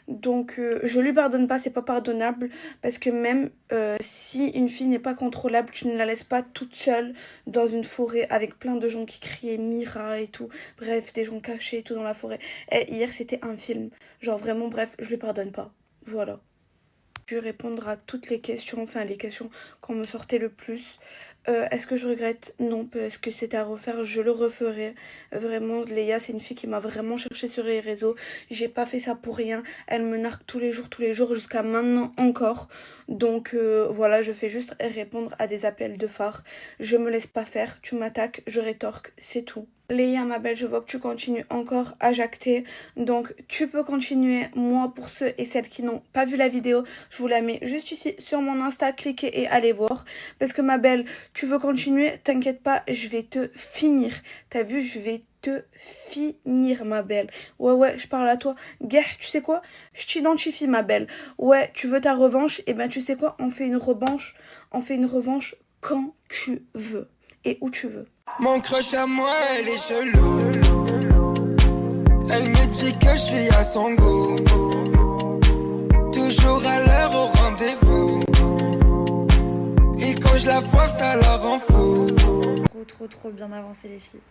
Donc je lui pardonne pas, c'est pas pardonnable parce que même si une fille n'est pas contrôlable, tu ne la laisses pas toute seule dans une forêt avec plein de gens qui criaient Mira et tout, bref des gens cachés et tout dans la forêt. Et hier c'était un film, genre vraiment bref, je lui pardonne pas, voilà. Je vais répondre à toutes les questions, enfin les questions qu'on me sortait le plus. Est-ce que je regrette? Non, parce que c'était à refaire, je le referai. Vraiment, Léa, c'est une fille qui m'a vraiment cherché sur les réseaux. J'ai pas fait ça pour rien. Elle me nargue tous les jours, jusqu'à maintenant encore. Donc voilà, je fais juste répondre à des appels de phare. Je me laisse pas faire, tu m'attaques, je rétorque, c'est tout. Léa, ma belle, je vois que tu continues encore à jacter. Donc, tu peux continuer. Moi, pour ceux et celles qui n'ont pas vu la vidéo, je vous la mets juste ici sur mon Insta. Cliquez et allez voir. Parce que, ma belle, tu veux continuer, t'inquiète pas, je vais te finir. T'as vu, je vais te finir, ma belle. Ouais, je parle à toi. Gars, tu sais quoi? Je t'identifie, ma belle. Ouais, tu veux ta revanche? Et ben, tu sais quoi? On fait une revanche. On fait une revanche quand tu veux. Et où tu veux. Mon crush à moi, elle est chelou. Elle me dit que je suis à son goût. Toujours à l'heure au rendez-vous. Et Et quand je la foire, ça la rend fou. Trop bien avancé les filles.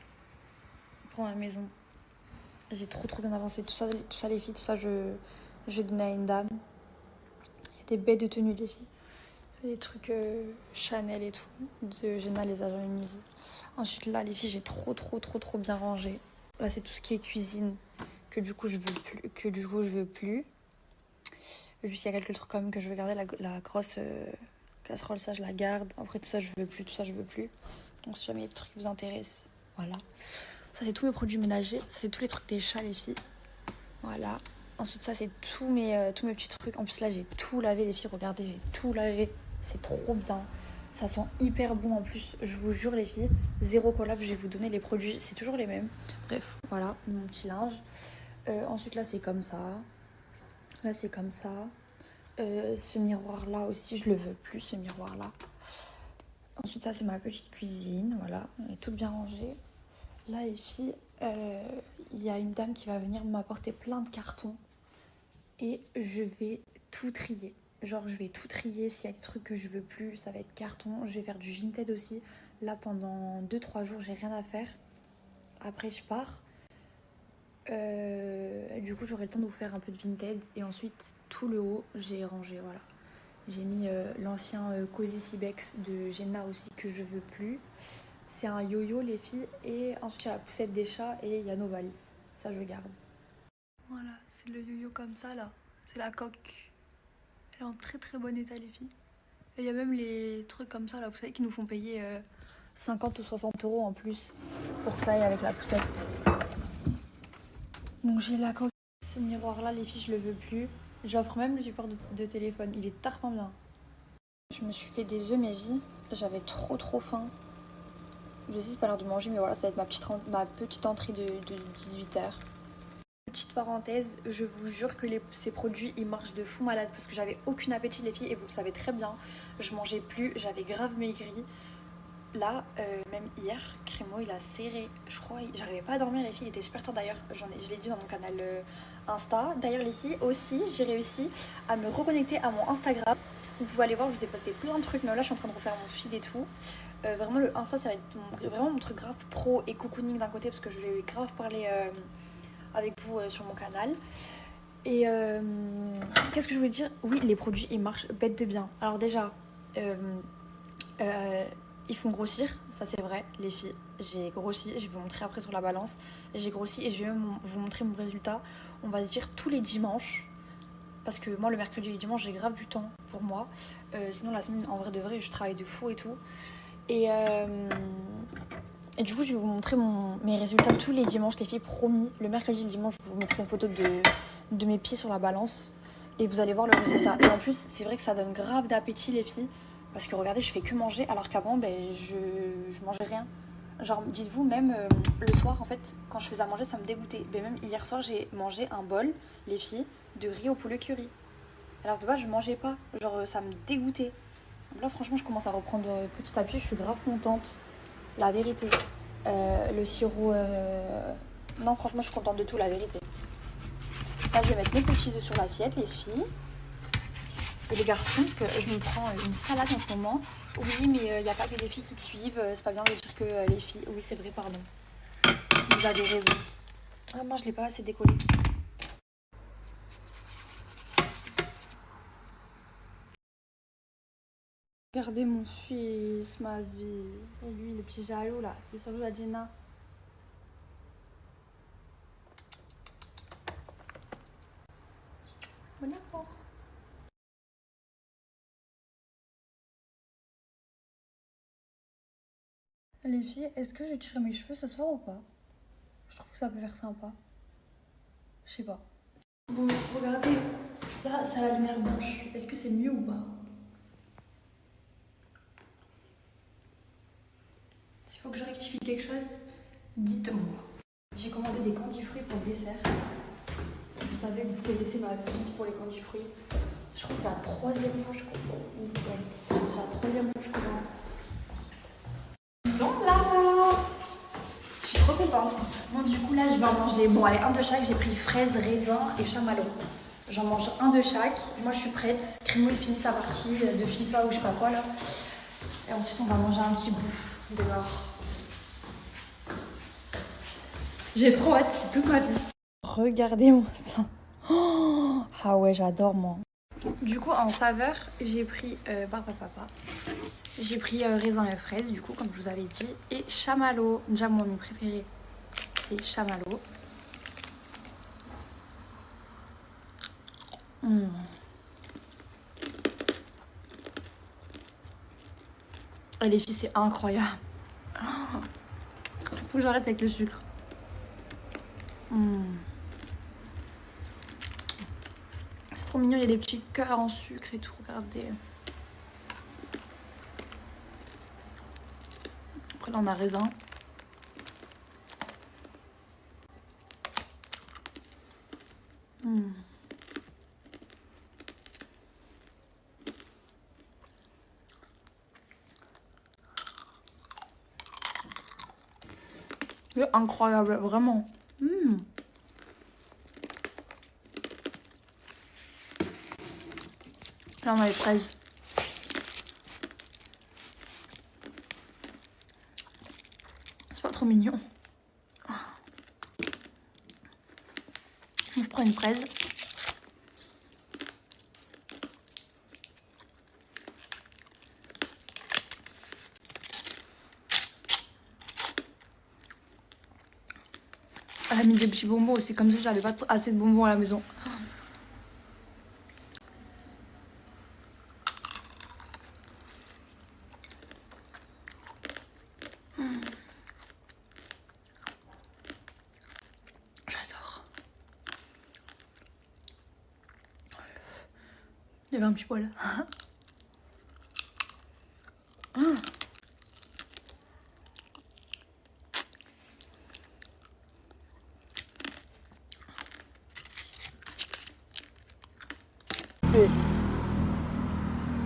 Pour ma maison. J'ai trop bien avancé. Tout ça les filles, tout ça je vais donner à une dame. Il y a des bêtes de tenues les filles. Des trucs Chanel et tout. De Jenna les agents Unisi. Ensuite là les filles j'ai trop bien rangé. Là c'est tout ce qui est cuisine que du coup je veux plus. Juste il y a quelques trucs quand même que je veux garder. La grosse casserole ça je la garde. Après tout ça je veux plus. Donc si jamais il y a des trucs qui vous intéressent, voilà. Ça c'est tous mes produits ménagers. Ça c'est tous les trucs des chats les filles. Voilà. Ensuite ça c'est tous mes petits trucs. En plus là j'ai tout lavé les filles. Regardez j'ai tout lavé. C'est trop bien. Ça sent hyper bon en plus. Je vous jure les filles. Zéro collab. Je vais vous donner les produits. C'est toujours les mêmes. Bref voilà mon petit linge. Ensuite là c'est comme ça. Là c'est comme ça. Ce miroir là aussi je le veux plus ce miroir là. Ensuite ça c'est ma petite cuisine. Voilà. On est toutes bien rangées. Là les filles, il y a une dame qui va venir m'apporter plein de cartons. Et je vais tout trier. Genre je vais tout trier. S'il y a des trucs que je veux plus, ça va être carton. Je vais faire du Vinted aussi. Là pendant 2-3 jours j'ai rien à faire. Après je pars. Du coup j'aurai le temps de vous faire un peu de Vinted. Et ensuite tout le haut j'ai rangé. Voilà. J'ai mis l'ancien Cozy Cibex de Jenna aussi que je veux plus. C'est un yo-yo les filles. Et ensuite il y a la poussette des chats et il y a nos valises. Ça je garde. Voilà, c'est le yo-yo comme ça là. C'est la coque. Elle est en très bon état les filles. Et il y a même les trucs comme ça là, vous savez, qui nous font payer 50 ou 60 € en plus pour que ça aille avec la poussette. Donc j'ai la coque. Ce miroir là les filles je le veux plus. J'offre même le support de téléphone. Il est tarpin bien. Je me suis fait des œufs mes vies. J'avais trop faim. Je sais c'est pas l'heure de manger mais voilà ça va être ma petite entrée de 18h. Petite parenthèse, je vous jure que ces produits ils marchent de fou malade parce que j'avais aucun appétit les filles et vous le savez très bien. Je mangeais plus, j'avais grave maigri. Là, même hier, Crémo il a serré. Je crois, j'arrivais pas à dormir les filles, il était super tard d'ailleurs. Je l'ai dit dans mon canal Insta. D'ailleurs les filles aussi, j'ai réussi à me reconnecter à mon Instagram. Vous pouvez aller voir, je vous ai posté plein de trucs. Mais là je suis en train de refaire mon feed et tout. Vraiment le Insta ça va être vraiment mon truc grave pro et cocooning d'un côté parce que je vais grave parler avec vous sur mon canal. Et qu'est-ce que je voulais dire? Oui, les produits ils marchent bête de bien. Alors déjà ils font grossir, ça c'est vrai les filles. J'ai grossi, je vais vous montrer après sur la balance. J'ai grossi et je vais même vous montrer mon résultat. On va se dire tous les dimanches. Parce que moi le mercredi et le dimanche j'ai grave du temps pour moi. Sinon la semaine en vrai de vrai je travaille de fou et tout. Et du coup je vais vous montrer mes résultats tous les dimanches les filles, promis. Le mercredi et le dimanche je vous mettrai une photo de mes pieds sur la balance. Et vous allez voir le résultat. Et en plus c'est vrai que ça donne grave d'appétit les filles. Parce que regardez je fais que manger alors qu'avant je mangeais rien. Genre dites-vous même le soir en fait quand je faisais à manger ça me dégoûtait. Mais même hier soir j'ai mangé un bol les filles de riz au poulet curry. Alors de base je mangeais pas, genre ça me dégoûtait. Là franchement je commence à reprendre petit à petit, je suis grave contente. La vérité. Le sirop... Non franchement je suis contente de tout la vérité. Là je vais mettre mes petits œufs sur l'assiette les filles. Et les garçons, parce que je me prends une salade en ce moment. Oui mais il n'y a pas que des filles qui te suivent, c'est pas bien de dire que les filles... Oui c'est vrai pardon. Vous avez raison. Ah moi je l'ai pas assez décollé. Regardez mon fils, ma vie. Et lui, le petit jaloux là, qui est sur la Jenna. Bon apport. Les filles, est-ce que je tire mes cheveux ce soir ou pas? Je trouve que ça peut faire sympa. Je sais pas. Bon, regardez. Là, c'est à la lumière blanche. Est-ce que c'est mieux ou pas? S'il faut que je rectifie quelque chose, dites-moi. J'ai commandé des candis-fruits pour le dessert. Vous savez que vous connaissez ma vie pour les candis-fruits. Je crois que c'est la 3e fois que je commande. Ouais, c'est la 3e fois que je commande. Ils sont là! Je suis trop contente. Bon, du coup, là, je vais en manger. Bon, allez, un de chaque. J'ai pris fraises, raisins et chamallow. J'en mange un de chaque. Moi, je suis prête. Crémo, il finit sa partie de FIFA ou je sais pas quoi, là. de suite, on va manger un petit bout dehors. J'ai trop hâte, c'est toute ma vie. Regardez-moi ça. Oh, ah ouais, j'adore moi. Du coup, en saveur, j'ai pris Barbapapa. J'ai pris raisin et fraise, du coup, comme je vous avais dit. Et chamallow. Déjà, moi, mon préféré, c'est chamallow. Et les filles, c'est incroyable. Faut que j'arrête avec le sucre. C'est trop mignon, il y a des petits cœurs en sucre et tout, regardez. Après là on a raisin. C'est incroyable, vraiment. Là on a les fraises. C'est pas trop mignon. Je prends une fraise. Elle a mis des petits bonbons aussi, comme ça j'avais pas assez de bonbons à la maison. Il y avait un petit poil.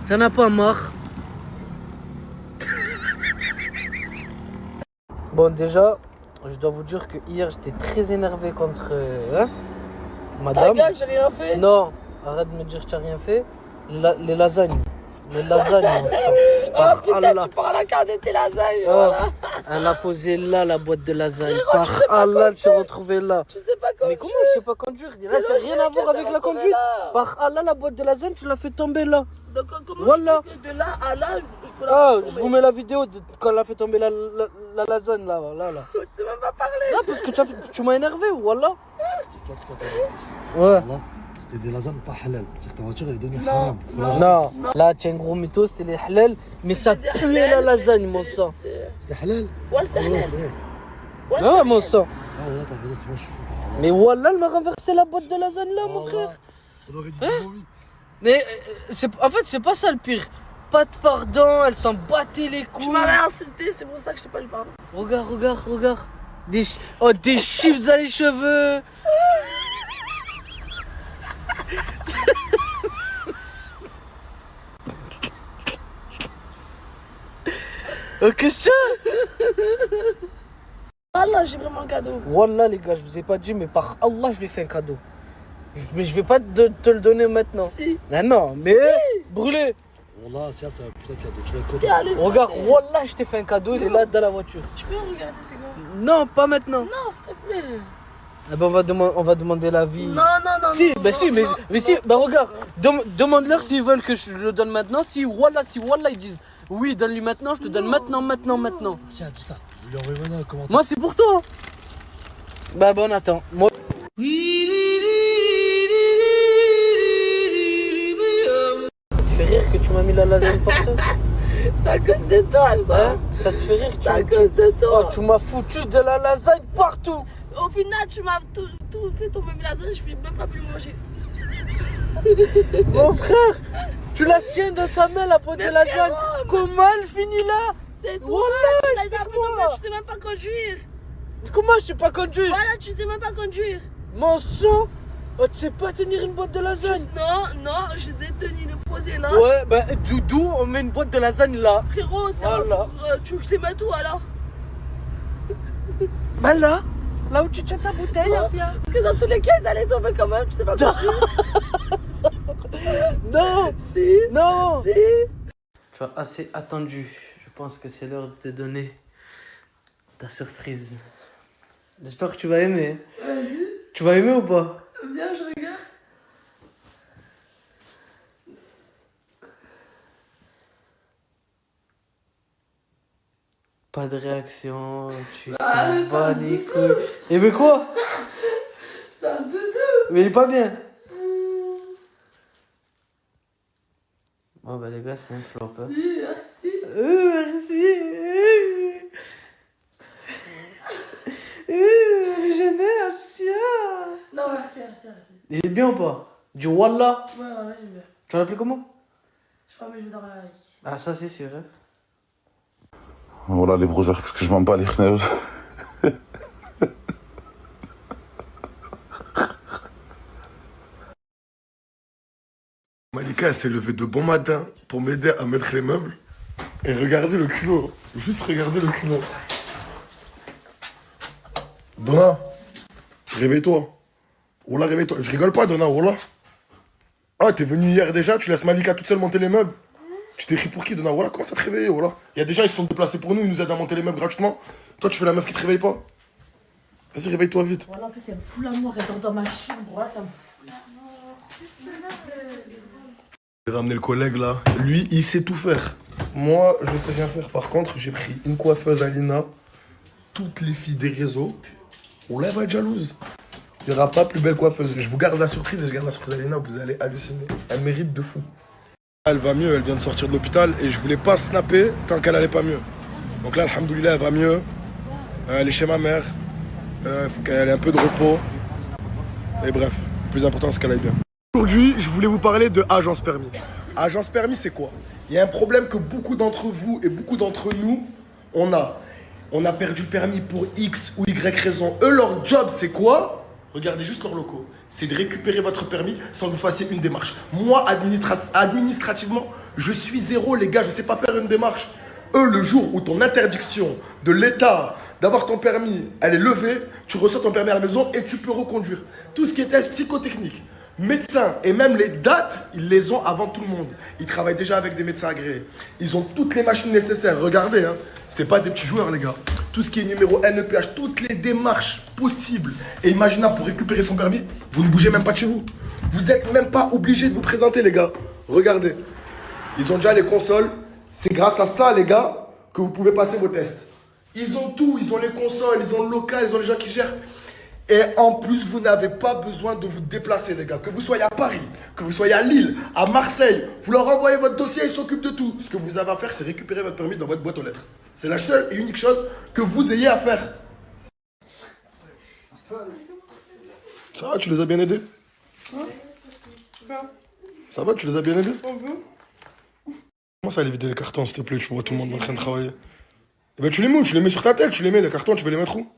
T'en as pas marre? Bon, déjà, je dois vous dire que hier j'étais très énervé contre madame. Ta gueule, j'ai rien fait. Non, arrête de me dire que tu n'as rien fait. Les lasagnes. Les lasagnes. Oh putain, tu pars à la carte de tes lasagnes. Voilà. Elle a posé là la boîte de lasagne. Par Allah, elle s'est retrouvée là. Tu sais pas conduire. Mais comment je sais pas conduire? Là, c'est rien à voir avec la conduite. Par Allah, la boîte de lasagne, tu l'as fait tomber là. Donc comment voilà. je fais que de là à là, je peux la faire tomber. Je vous mets la vidéo de quand elle a fait tomber la lasagne là. Tu sais même pas parler. Non, parce que tu m'as énervé, voilà. J'ai 4 côtés. Ouais. C'était des lasagnes pas halal. C'est que ta voiture elle est devenue Non. haram. Non, là tu es un gros mytho, c'était les halal, mais ça puait la lasagne, mon sang. C'était halal? Ouais, c'était halal. Ouais, mon sang. Ah, voilà, t'as raison, c'est moi, je suis fou. Mais voilà, elle m'a renversé la boîte de lasagne là, mon frère. On aurait dit oui. Mais en fait, c'est pas ça le pire. Pas de pardon, elle s'en battait les couilles. Tu m'avais insulté, c'est pour ça que je t'ai pas eu pardon. Regarde. Des chips à les cheveux. Question. Wallah, j'ai vraiment un cadeau. Wallah, les gars, je vous ai pas dit, mais par Allah, je lui ai fait un cadeau. Mais je vais pas te le donner maintenant. Si. Non, mais brûlé. Wallah, c'est un putain de cadeau. Tu vas être content. Regarde, Wallah, je t'ai fait un cadeau, il est là dans la voiture. Tu peux regarder, c'est quoi? Non, pas maintenant. Non, s'il te plaît. Ah bah on va demander l'avis. Non. Si, bah regarde, demande-leur s'ils veulent que je le donne maintenant. Si Wallah ils disent oui, donne-lui maintenant, je te donne maintenant. Tiens, dis ça. Je lui envoie maintenant un commentaire. Moi, c'est pour toi. Bah bon, attends. Moi. Ça te fait rire que tu m'as mis la lasagne partout? C'est à cause de toi, ça. Ça te fait rire? C'est à cause de toi. Oh, tu m'as foutu de la lasagne partout. Au final, tu m'as tout fait tomber mes lasagnes, je peux même pas plus manger. Mon frère, tu la tiens dans ta main, la boîte de lasagne. Comment elle finit là? C'est toi. Wallah, explique-moi. Tu sais même pas conduire. Comment je sais pas conduire? Voilà, tu sais même pas conduire. Mon sang, tu sais pas tenir une boîte de lasagne? Non, je les ai tenus, les poser là. Ouais, bah d'où on met une boîte de lasagne là? Frérot, c'est voilà. Tu veux que je les mette où alors? Bah là où tu tiens ta bouteille, Asia. Parce que dans tous les cas, ils allaient tomber quand même, tu sais pas conduire. Non. Si. Non. Si. Tu as assez attendu. Je pense que c'est l'heure de te donner ta surprise. J'espère que tu vas aimer. Vas-y. Tu vas aimer ou pas? Viens, je regarde. Pas de réaction, tu Ah, t'en c'est bats un les doudou. couilles. Et mais quoi? C'est un doudou. Mais il est pas bien. Bon bah les gars, c'est un flop. Hein. Si, merci. Merci. Gêné, Assia. Non, merci. Il est bien ou pas? Du Wallah. Ouais, voilà, j'aime bien. Tu vas l'appeler comment? Je crois que je vais dormir avec. Ah ça c'est sûr. Hein. Voilà les brocheurs, parce que je m'en bats les kneuves. Malika, elle s'est levée de bon matin pour m'aider à mettre les meubles. Et regardez le culot. Juste regardez le culot. Donna, réveille-toi. Wallah, réveille-toi. Je rigole pas, Donna, Wallah. Ah, t'es venu hier déjà, tu laisses Malika toute seule monter les meubles. Tu t'es pris pour qui, Donna? Wallah, commence à te réveiller, Wallah. Il y a des gens, ils se sont déplacés pour nous, ils nous aident à monter les meubles gratuitement. Toi, tu fais la meuf qui te réveille pas. Vas-y, réveille-toi vite. Voilà, en plus, elle me fout la mort. Elle dort dans ma chambre. Voilà, ça me fout la mort. J'ai ramené le collègue là. Lui, il sait tout faire. Moi, je sais rien faire. Par contre, j'ai pris une coiffeuse Alina, toutes les filles des réseaux. On la va être jalouse. Il n'y aura pas plus belle coiffeuse. Je vous garde la surprise et je garde la surprise Alina. Vous allez halluciner. Elle mérite de fou. Elle va mieux. Elle vient de sortir de l'hôpital et je voulais pas snapper tant qu'elle allait pas mieux. Donc là, alhamdoulilah, elle va mieux. Elle est chez ma mère. Il faut qu'elle ait un peu de repos. Et bref, le plus important, c'est qu'elle aille bien. Aujourd'hui, je voulais vous parler de Agence Permis. Agence Permis, c'est quoi? Il y a un problème que beaucoup d'entre vous et beaucoup d'entre nous, on a. On a perdu le permis pour X ou Y raison. Eux, leur job, c'est quoi? Regardez juste leurs locaux. C'est de récupérer votre permis sans que vous fassiez une démarche. Moi, administrativement, je suis zéro, les gars. Je ne sais pas faire une démarche. Eux, le jour où ton interdiction de l'État d'avoir ton permis, elle est levée, tu reçois ton permis à la maison et tu peux reconduire. Tout ce qui est test psychotechnique, médecins et même les dates, ils les ont avant tout le monde. Ils travaillent déjà avec des médecins agréés. Ils ont toutes les machines nécessaires. Regardez, hein, c'est pas des petits joueurs, les gars. Tout ce qui est numéro NEPH, toutes les démarches possibles et imaginables pour récupérer son permis, vous ne bougez même pas de chez vous. Vous n'êtes même pas obligé de vous présenter, les gars. Regardez. Ils ont déjà les consoles. C'est grâce à ça, les gars, que vous pouvez passer vos tests. Ils ont tout. Ils ont les consoles, ils ont le local, ils ont les gens qui gèrent. Et en plus, vous n'avez pas besoin de vous déplacer, les gars. Que vous soyez à Paris, que vous soyez à Lille, à Marseille, vous leur envoyez votre dossier, ils s'occupent de tout. Ce que vous avez à faire, c'est récupérer votre permis dans votre boîte aux lettres. C'est la seule et unique chose que vous ayez à faire. Ça va, tu les as bien aidés? Ça va, tu les as bien aidés? Comment ça, aller vider les cartons, s'il te plaît? Tu vois tout le monde en train de travailler. Eh ben, tu les mets où? Tu les mets sur ta tête, tu les mets, les cartons, tu veux les mettre où?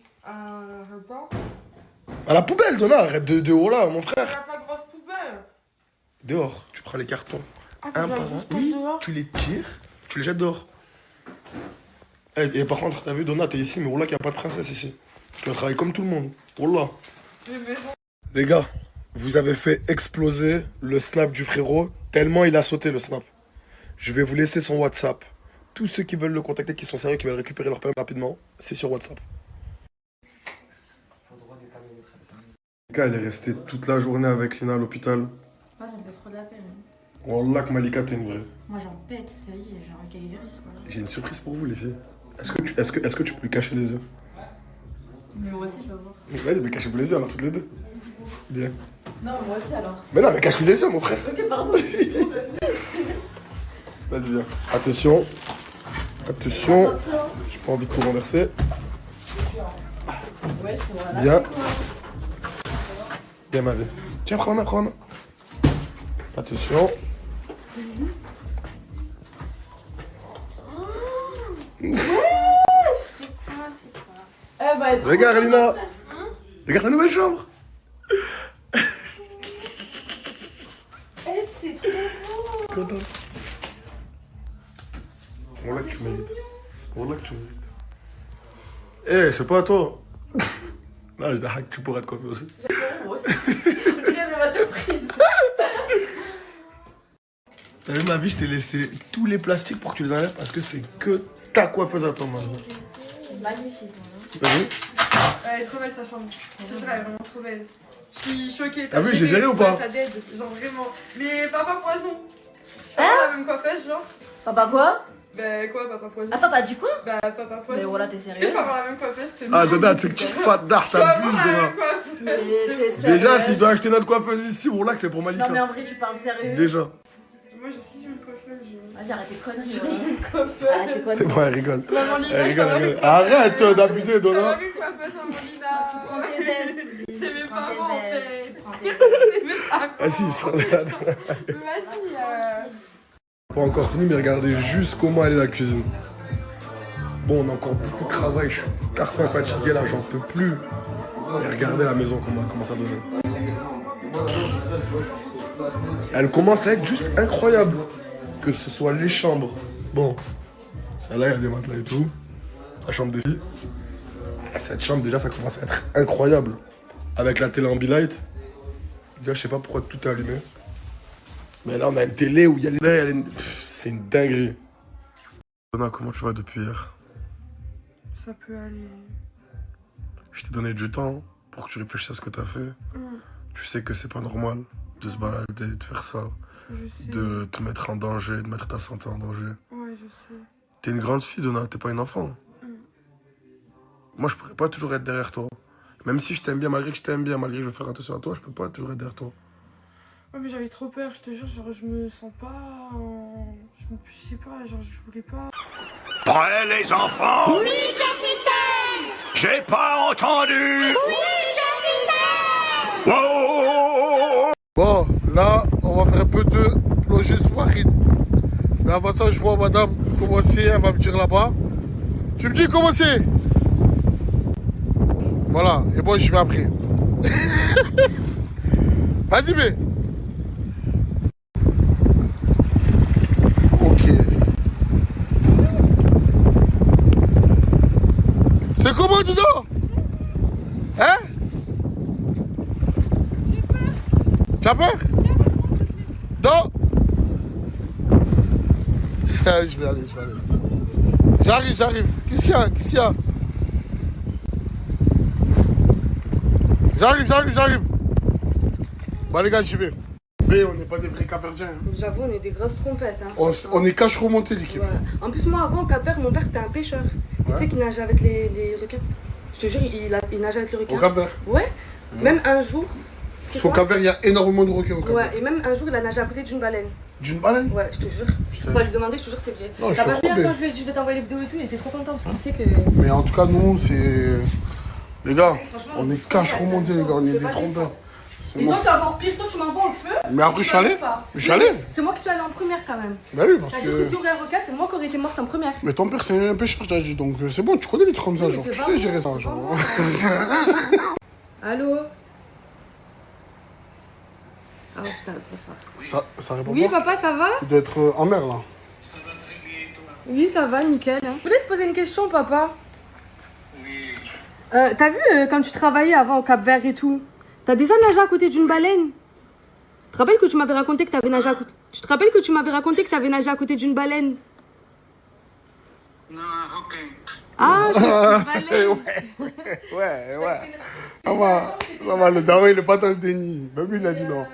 À la poubelle, Donna, arrête de oh là, mon frère. Il n'y a pas de grosse poubelle. Dehors, tu prends les cartons, Ah, un par un, oui, tu les tires, tu les jettes dehors. Et par contre, t'as vu, Donna, t'es ici, mais Wallah qu'il n'y a pas de princesse ici. Tu dois travailler comme tout le monde, Wallah. Les gars, vous avez fait exploser le snap du frérot, tellement il a sauté le snap. Je vais vous laisser son WhatsApp. Tous ceux qui veulent le contacter, qui sont sérieux, qui veulent récupérer leur permis rapidement, c'est sur WhatsApp. Malika, elle est restée toute la journée avec Lina à l'hôpital. Moi, ça me fait trop de la peine. Wallah que Malika, t'es une vraie. Moi, j'en pète, ça y est, j'ai un guéris, quoi. J'ai une surprise pour vous, les filles. Est-ce que tu peux lui cacher les yeux? Mais moi aussi, je veux voir. Vas-y, mais cachez-vous les yeux alors, toutes les deux. Bien. Non, moi aussi, alors. Mais non, mais cache-lui les yeux, mon frère. Ok, pardon. Vas-y, viens. Attention. Attention. J'ai pas envie de tout renverser. Ouais, je vois là. Bien. Bien, ma vie. Tiens, prends la main. Attention. Regarde, Lina. Regarde la nouvelle chambre. C'est trop beau. Wallah que tu mérites. Wallah que tu mérites. Eh, c'est pas à toi. Non, je dis que tu pourrais être coiffé aussi. Moi aussi. C'est ma surprise. T'as vu ma vie, je t'ai laissé tous les plastiques pour que tu les enlèves parce que c'est que ta coiffeuse à toi, maintenant. Magnifique. Vas-y. Elle est trop belle sa chambre. C'est vrai, elle est vraiment trop belle. Je suis choquée. Ah oui, j'ai géré ou pas? T'as dead, genre vraiment. Mais papa poison. Hein? La même coiffeuse, genre. Papa quoi? Bah quoi, papa poison? Attends, t'as dit quoi? Bah papa poison. Mais voilà, t'es Est-ce que sérieux? je peux avoir la même coiffeuse? Ah, Dada, c'est que tu fais d'art, t'abuses, Dada. Mais t'es sérieux? Déjà, si je dois acheter notre coiffeuse ici, bon là que c'est pour Malika. Non mais en vrai, tu parles sérieux? Déjà. Moi, si j'ai une coiffeuse, Vas-y, arrête tes conneries. J'ai une coiffeuse. Arrête tes conneries. C'est bon, elle rigole. Maman Lina, Elle rigole, je elle rigole. t'en avais Arrête d'abuser, Donna. J'avais une coiffeuse, maman Lina. Tu prends tes aises, cousine. C'est mes Tu prends parents, en tes aises. fait. Tu prends tes aises. C'est mes parents. Ah si, ils sont là. Vas-y. Pas encore fini, mais regardez juste comment elle est la cuisine. Bon, on a encore beaucoup de travail, je suis carrément fatigué là, j'en peux plus. Mais regardez la maison, comment ça donne. Elle commence à être juste incroyable. Que ce soit les chambres. Bon, celle-là, il y a des matelas et tout. La chambre des filles. Cette chambre, déjà, ça commence à être incroyable. Avec la télé Ambilight. Déjà, je sais pas pourquoi tout est allumé. Mais là, on a une télé où il y a les... C'est une dinguerie. Donna, comment tu vas depuis hier? Ça peut aller. Je t'ai donné du temps pour que tu réfléchisses à ce que t'as fait. Tu sais que c'est pas normal de se balader, de faire ça. Je sais. De te mettre en danger, de mettre ta santé en danger. Ouais, je sais. T'es une grande fille, Donna, t'es pas une enfant. Moi, je pourrais pas toujours être derrière toi. Même si je t'aime bien, malgré que je t'aime bien, malgré que je veux faire attention à toi, je peux pas toujours être derrière toi. Ouais, mais j'avais trop peur, je te jure, genre, je me sens pas. Je sais pas, genre, je voulais pas. Prêts les enfants? Oui, capitaine! J'ai pas entendu! Oui, capitaine! Wow! Bon, là, on va faire un peu de plongée sous-marine. Mais avant ça, je vois madame commencer, elle va me dire là-bas. Tu me dis comment c'est? Voilà, et moi je vais après. Vas-y, mais. Ok. C'est comment dedans? Hein? Tu as peur? Non? Je vais aller. J'arrive. Qu'est-ce qu'il y a? J'arrive. Bah les gars, j'y vais. Mais on n'est pas des vrais Capverdiens. Hein. J'avoue, on est des grosses trompettes. Hein. On est cache remonté l'équipe. Ouais. En plus, moi, avant, au Cap-Vert, mon père, c'était un pêcheur. Tu sais qu'il nageait avec les requins. Je te jure, il nageait avec les requins. Au Cap-Vert? Ouais. Même un jour... Parce qu'au Cap-Vert, il y a énormément de requins au Cap-Vert. Ouais, et même un jour, il a nagé à côté d'une baleine. D'une baleine? Ouais, je te jure. Je peux pas lui demander, je te jure, c'est vrai. Non, je T'as suis pas trop dit bien. quand je vais t'envoyer les vidéos et tout, il était trop content parce qu'il sait que... Mais en tout cas, nous, c'est... Les gars, on est cache remonté, les gars, on est des trompeurs. Et toi, t'es encore pire, toi, tu m'envoies au feu. Mais après, je suis allé. C'est moi qui suis allée en première quand même. Bah oui, parce C'est-à-dire que... que si on aurait un requin, c'est moi qui aurais été morte en première. Mais ton père, c'est un pêcheur, je t'ai dit, donc c'est bon, tu connais les trucs comme ça, Oui, genre, c'est tu pas sais bon, gérer ça, c'est genre. Allô? Ah putain, c'est ça. Ça répond Oui, pas? papa, ça va? Il doit être en mer, là. Oui, ça va, nickel. Je voulais te poser une question, papa. Oui. T'as vu quand tu travaillais avant au Cap-Vert et tout, t'as déjà nagé à côté d'une baleine? Tu te rappelles que tu m'avais raconté que t'avais nagé à côté... Tu te rappelles que tu m'avais raconté que t'avais nagé à côté d'une baleine? Non, ok. Ah, c'est une baleine. Ouais. Ça va, le daron, il est pas dans le déni. Même lui, il a dit non.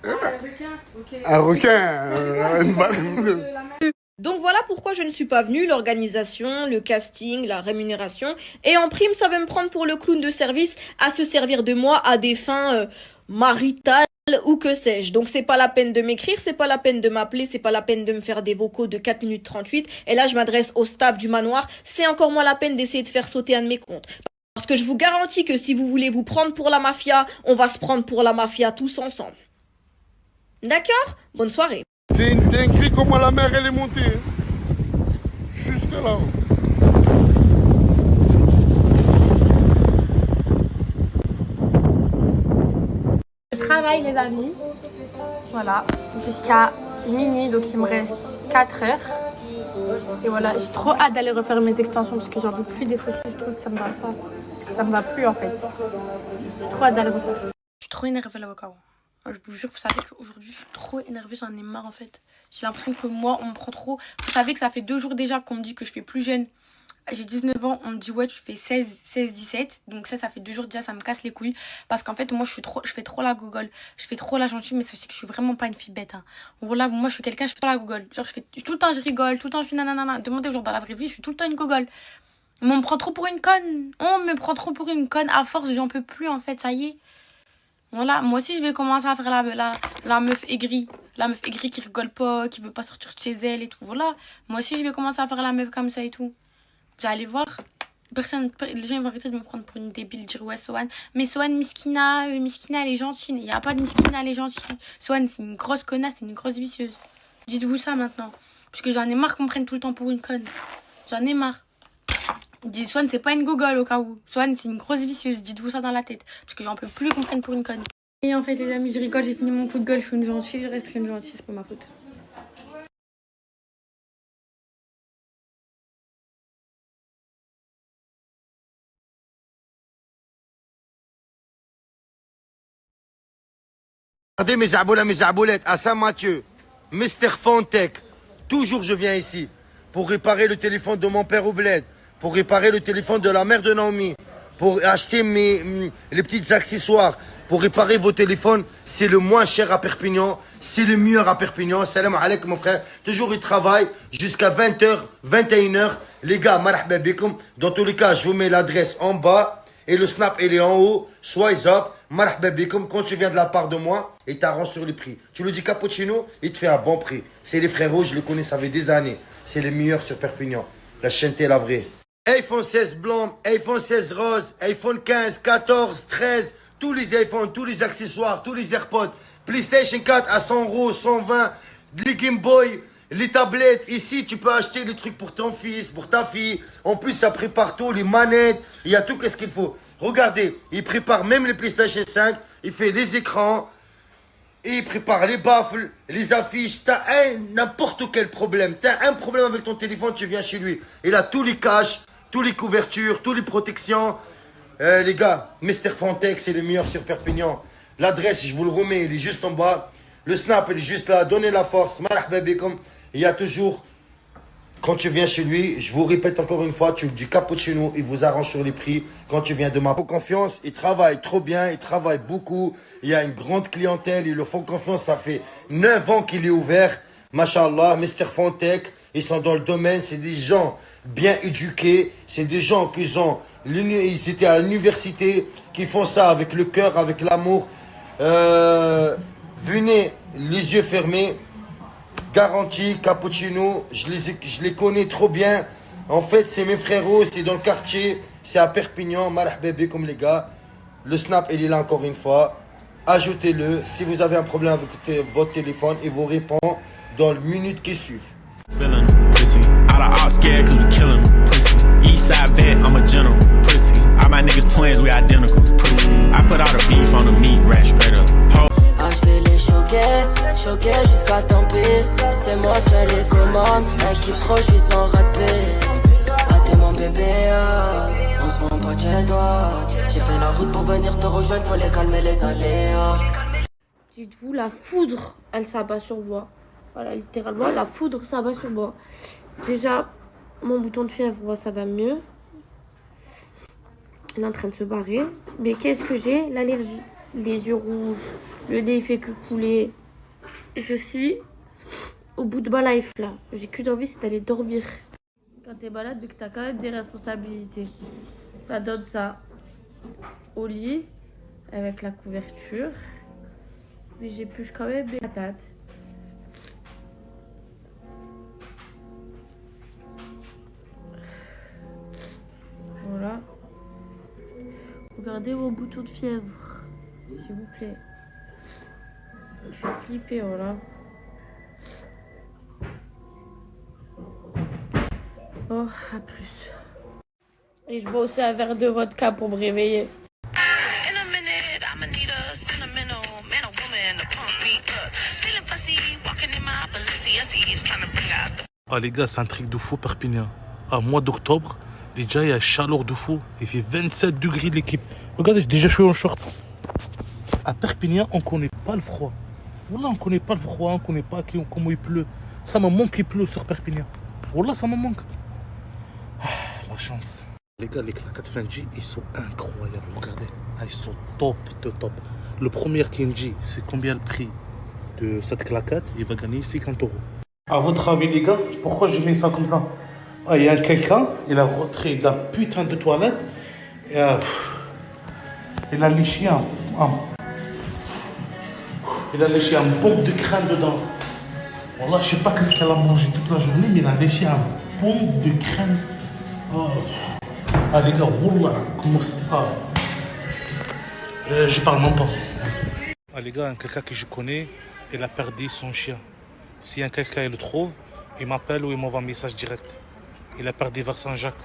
Un requin, ok. Un requin, une baleine. Donc voilà pourquoi je ne suis pas venue, l'organisation, le casting, la rémunération. Et en prime, ça va me prendre pour le clown de service à se servir de moi à des fins maritales ou que sais-je. Donc c'est pas la peine de m'écrire, c'est pas la peine de m'appeler, c'est pas la peine de me faire des vocaux de 4 minutes 38. Et là, je m'adresse au staff du manoir. C'est encore moins la peine d'essayer de faire sauter un de mes comptes. Parce que je vous garantis que si vous voulez vous prendre pour la mafia, on va se prendre pour la mafia tous ensemble. D'accord? Bonne soirée. C'est une dinguerie comment la mer elle est montée. Jusque là. Je travaille les amis. Voilà. Jusqu'à minuit, donc il me reste 4 heures. Et voilà, j'ai trop hâte d'aller refaire mes extensions parce que j'en veux plus des faux trucs, ça me va plus en fait. J'ai trop hâte d'aller refaire. Je suis trop énervée là au cas où. Je vous jure, vous savez qu'aujourd'hui, je suis trop énervée, j'en ai marre en fait. J'ai l'impression que moi, on me prend trop. Vous savez que ça fait 2 jours déjà qu'on me dit que je fais plus jeune. J'ai 19 ans, on me dit ouais, tu fais 16, 17. Donc ça fait 2 jours déjà, ça me casse les couilles. Parce qu'en fait, moi, je fais trop la gogole. Je fais trop la gentille, mais sachez que je suis vraiment pas une fille bête. Hein. Voilà, moi, je suis quelqu'un, je fais trop la gogole. Genre, tout le temps, je rigole, tout le temps, je fais nanana. Demandez genre dans la vraie vie, je suis tout le temps une gogole. Mais on me prend trop pour une conne. On me prend trop pour une conne. À force, j'en peux plus, en fait, ça y est. Voilà, moi aussi, je vais commencer à faire la meuf aigrie. La meuf aigrie qui rigole pas, qui veut pas sortir de chez elle et tout. Voilà, moi aussi, je vais commencer à faire la meuf comme ça et tout. Vous allez voir, les gens vont arrêter de me prendre pour une débile, dire ouais Sohan, mais Sohan Miskina, elle est gentille. Il n'y a pas de Miskina, elle est gentille. Sohan c'est une grosse connasse, c'est une grosse vicieuse. Dites-vous ça maintenant, parce que j'en ai marre qu'on me prenne tout le temps pour une conne. J'en ai marre. Dis Sohan c'est pas une gogole au cas où. Sohan c'est une grosse vicieuse, dites-vous ça dans la tête, parce que j'en peux plus qu'on me prenne pour une conne. Et en fait les amis, je rigole, j'ai fini mon coup de gueule, je suis une gentille, je resterai une gentille, c'est pas ma faute. Regardez mes zaboulettes, à Saint-Mathieu, Mr. Fontech. Toujours je viens ici pour réparer le téléphone de mon père au bled, pour réparer le téléphone de la mère de Naomi, pour acheter les petits accessoires, pour réparer vos téléphones. C'est le moins cher à Perpignan, c'est le mieux à Perpignan. Salam alaikum mon frère. Toujours il travaille jusqu'à 20h, 21h. Les gars, marhaba bikoum. Dans tous les cas, je vous mets l'adresse en bas. Et le snap, il est en haut. Swipe up. Marhaba bikoum. Quand tu viens de la part de moi, il t'arrange sur les prix. Tu lui dis cappuccino, il te fait un bon prix. C'est les frérots, je les connais, ça fait des années. C'est les meilleurs sur Perpignan. La chaîne est la vraie. iPhone 16 blanc, iPhone 16 rose, iPhone 15, 14, 13. Tous les iPhones, tous les accessoires, tous les AirPods. PlayStation 4 à 100 €, 120. Les Game Boy. Les tablettes, ici tu peux acheter les trucs pour ton fils, pour ta fille. En plus ça prépare tout, les manettes, il y a tout qu'est-ce qu'il faut. Regardez, il prépare même les PlayStation 5, il fait les écrans, et il prépare les baffles, les affiches. T'as n'importe quel problème, t'as un problème avec ton téléphone, tu viens chez lui. Il a tous les caches, toutes les couvertures, toutes les protections. Les gars, Mr. Fontech, c'est le meilleur sur Perpignan. L'adresse, je vous le remets, il est juste en bas. Le snap, il est juste là, donnez la force. Marhaba bikoum. Il y a toujours, quand tu viens chez lui, je vous répète encore une fois, tu lui dis cappuccino, il vous arrange sur les prix. Quand tu viens de ma confiance, il travaille trop bien, il travaille beaucoup. Il y a une grande clientèle, ils le font confiance, ça fait 9 ans qu'il est ouvert. Mashallah, Mr. Fontech, ils sont dans le domaine, c'est des gens bien éduqués, c'est des gens ils étaient à l'université, qui font ça avec le cœur, avec l'amour. Venez, les yeux fermés. Garantie, cappuccino, je les connais trop bien. En fait, c'est mes frérots, c'est dans le quartier, c'est à Perpignan, marhaba bikoum les gars. Le snap, il est là encore une fois. Ajoutez-le. Si vous avez un problème avec votre téléphone, il vous répond dans les minutes qui suivent. Feeling pussy. All the ops scared cause we killin' pussy. Eastside vet, I'm a general pussy. All my niggas twins, we identical pussy. I put all the beef on the meat rack straight up. Ah, je vais les choquer jusqu'à tant pis. C'est moi, je tiens les commandes. Elle kiffe trop, je suis sans râper. Ah, t'es mon bébé, on se rend pas chez toi. J'ai fait la route pour venir te rejoindre, faut les calmer les aléas. Dites-vous, la foudre, elle s'abat sur moi. Voilà, littéralement, la foudre s'abat sur moi. Déjà, mon bouton de fièvre, ça va mieux. Il est en train de se barrer. Mais qu'est-ce que j'ai? L'allergie. Les yeux rouges, le nez il fait que couler. Je suis au bout de ma life là. J'ai qu'une envie, c'est d'aller dormir. Quand t'es malade, donc t'as quand même des responsabilités. Ça donne ça au lit avec la couverture. Mais j'épluche quand même mes patates. Voilà. Regardez mon bouton de fièvre. S'il vous plaît. Il fait flipper, voilà. Oh, à plus. Et je bois aussi un verre de vodka pour me réveiller. Ah les gars, c'est un truc de fou Perpignan. À mois d'octobre, déjà il y a chaleur de fou. Il fait 27 degrés l'équipe. Regardez, déjà je suis en short. À Perpignan, on connaît pas le froid. Wallah, on connaît pas le froid, on connaît pas comment il pleut. Ça me manque qu'il pleut sur Perpignan. Wallah, ça me manque. Ah, la chance. Les gars, les claquettes Fendi, ils sont incroyables. Regardez, ils sont top de top. Le premier qui me dit c'est combien le prix de cette claquette, il va gagner 50 euros. À votre avis, les gars, pourquoi j'ai mis ça comme ça? Il y a quelqu'un, il a rentré de la putain de toilette. Et, il a léché il a léché un pompe de crème dedans. Wallah, je sais pas qu'est-ce qu'elle a mangé toute la journée, mais il a léché un pompe de crème. Oh. Ah les gars, wallah, comment ça? Je parle même pas. Ah les gars, quelqu'un que je connais, il a perdu son chien. Si quelqu'un le trouve, il m'appelle ou il m'envoie un message direct. Il a perdu vers Saint-Jacques.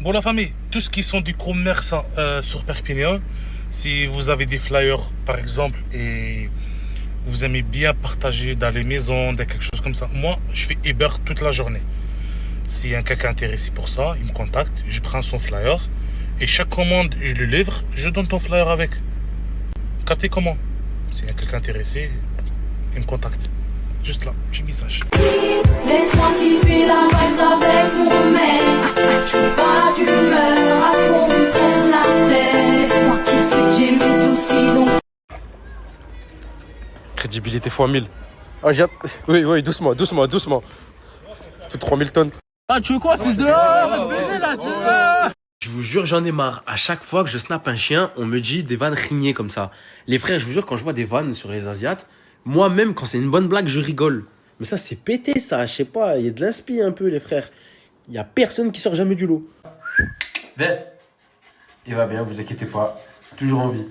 Bon la famille, tous ceux qui sont du commerce sur Perpignan, si vous avez des flyers par exemple et vous aimez bien partager dans les maisons, dans quelque chose comme ça, moi je fais Uber toute la journée. S'il y a quelqu'un intéressé pour ça, il me contacte, je prends son flyer et chaque commande je le livre, je donne ton flyer avec. Captez comment? S'il y a quelqu'un intéressé, il me contacte. Juste là, petit message. Laisse-moi kiffer la vibe avec mon mec. Je suis pas d'humeur à ce qu'on me prenne la tête. Laisse-moi kiffer, j'ai mes soucis donc. Crédibilité x 1000. Ah, oui, doucement. Fait 3000 tonnes. Ah, tu veux quoi, fils de... va te baiser là, tu veux... Je vous jure, j'en ai marre. À chaque fois que je snap un chien, on me dit des vannes rignées comme ça. Les frères, je vous jure, quand je vois des vannes sur les Asiates, moi-même, quand c'est une bonne blague, je rigole. Mais ça, c'est pété, ça. Je sais pas, il y a de l'inspi un peu, les frères. Il y a personne qui sort jamais du lot. Ben, il va bien, vous inquiétez pas. Toujours en vie.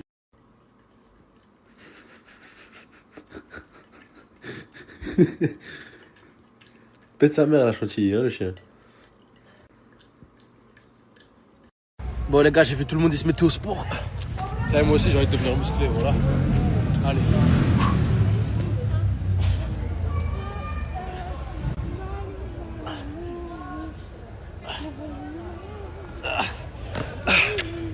Pète sa mère, la chantilly, hein, le chien. Bon, les gars, j'ai vu tout le monde, il se mettait au sport. Ça, moi aussi, j'ai envie de devenir musclé, voilà. Allez.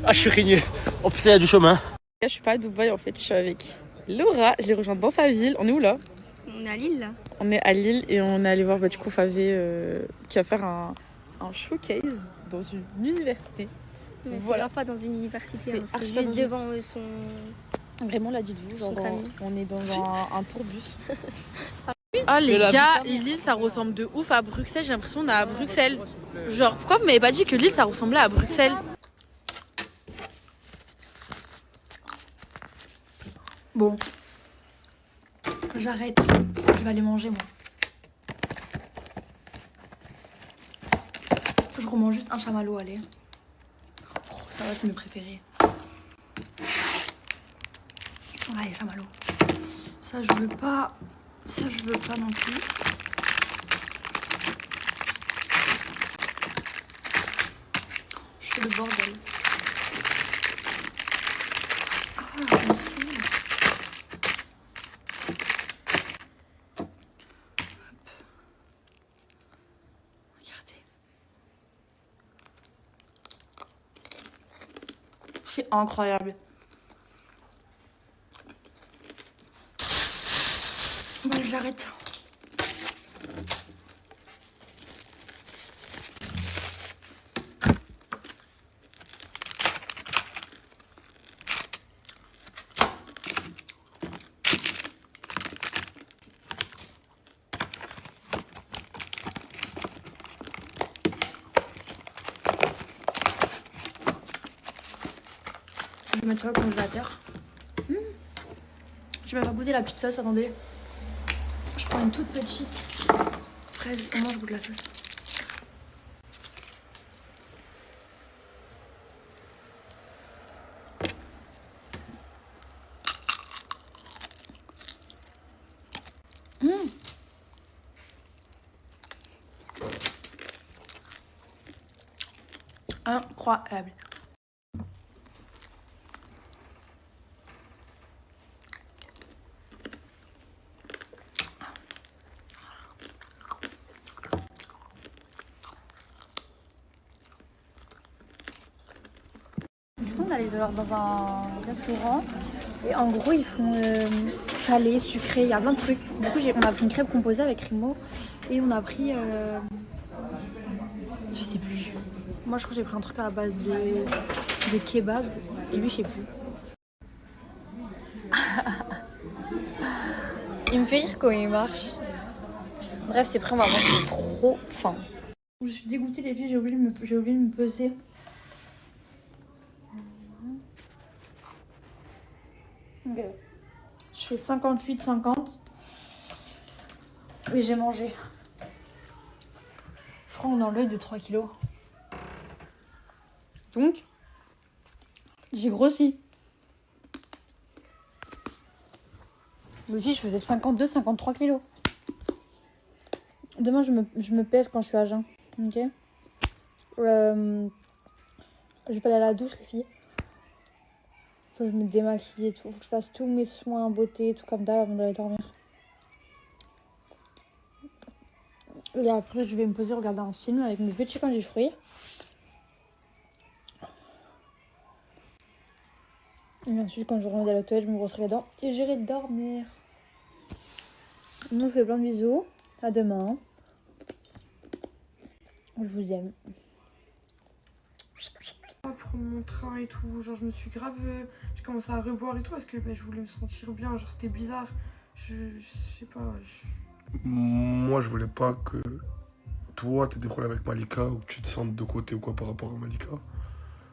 Ah, je suis rigné. Oh putain, il y a du chemin. Je suis pas à Dubaï en fait, je suis avec Laura. Je l'ai rejointe dans sa ville. On est où là? On est à Lille là. On est à Lille et on est allé voir du coup Favé qui va faire un showcase dans une université. Mais voilà. c'est pas dans une université, hein, c'est archi juste dans devant son. Vraiment là, dites-vous, Son camion. on est dans un tourbus. Ah les gars, Lille ça ressemble de ouf à Bruxelles. J'ai l'impression qu'on est à Bruxelles. Genre pourquoi vous m'avez pas dit que Lille ça ressemblait à Bruxelles? Bon, j'arrête. Je vais aller manger, moi. Je remange juste un chamallow, allez. Oh, ça va, c'est mes préférés. Voilà, les chamallows. Ça, je veux pas. Ça, je veux pas non plus. Je fais le bordel. Ah, je me suis... C'est incroyable. Bon, j'arrête. Je vais mettre ça au congélateur. Je vais pas goûter la petite sauce, attendez. Je prends une toute petite fraise. Comment je goûte la sauce? Incroyable. Du coup, on allait dans un restaurant Et en gros, ils font salé, sucré, il y a plein de trucs. Du coup, on a pris une crêpe composée avec Rimo et on a pris. Je sais plus. Moi, je crois que j'ai pris un truc à la base de kebab et lui, je sais plus. Il me fait rire quand il marche. Bref, c'est prêt, on va manger, j'ai trop faim. Je suis dégoûtée, les filles, j'ai oublié de me peser. Okay. Je fais 58,50 et j'ai mangé. Je crois qu'on a enlevé de 3 kilos. Donc, j'ai grossi. Aussi, je faisais 52-53 kilos. Demain, je me pèse quand je suis à jeun. Ok. Je vais pas aller à la douche, les filles. Faut que je me démaquille et tout. Faut que je fasse tous mes soins, beauté, tout comme d'hab avant d'aller dormir. Et après, je vais me poser, regarder un film avec mes petits pains du fruit. Et ensuite, quand je rentre à la toilette, je me brosserai les dents et j'irai dormir. On vous fait plein de bisous. À demain. Je vous aime. Pour mon train et tout, genre je me suis grave... j'ai commencé à reboire et tout parce que je voulais me sentir bien, genre c'était bizarre. Je sais pas... Moi, je voulais pas que toi, t'aies des problèmes avec Malika ou que tu te sentes de côté ou quoi par rapport à Malika.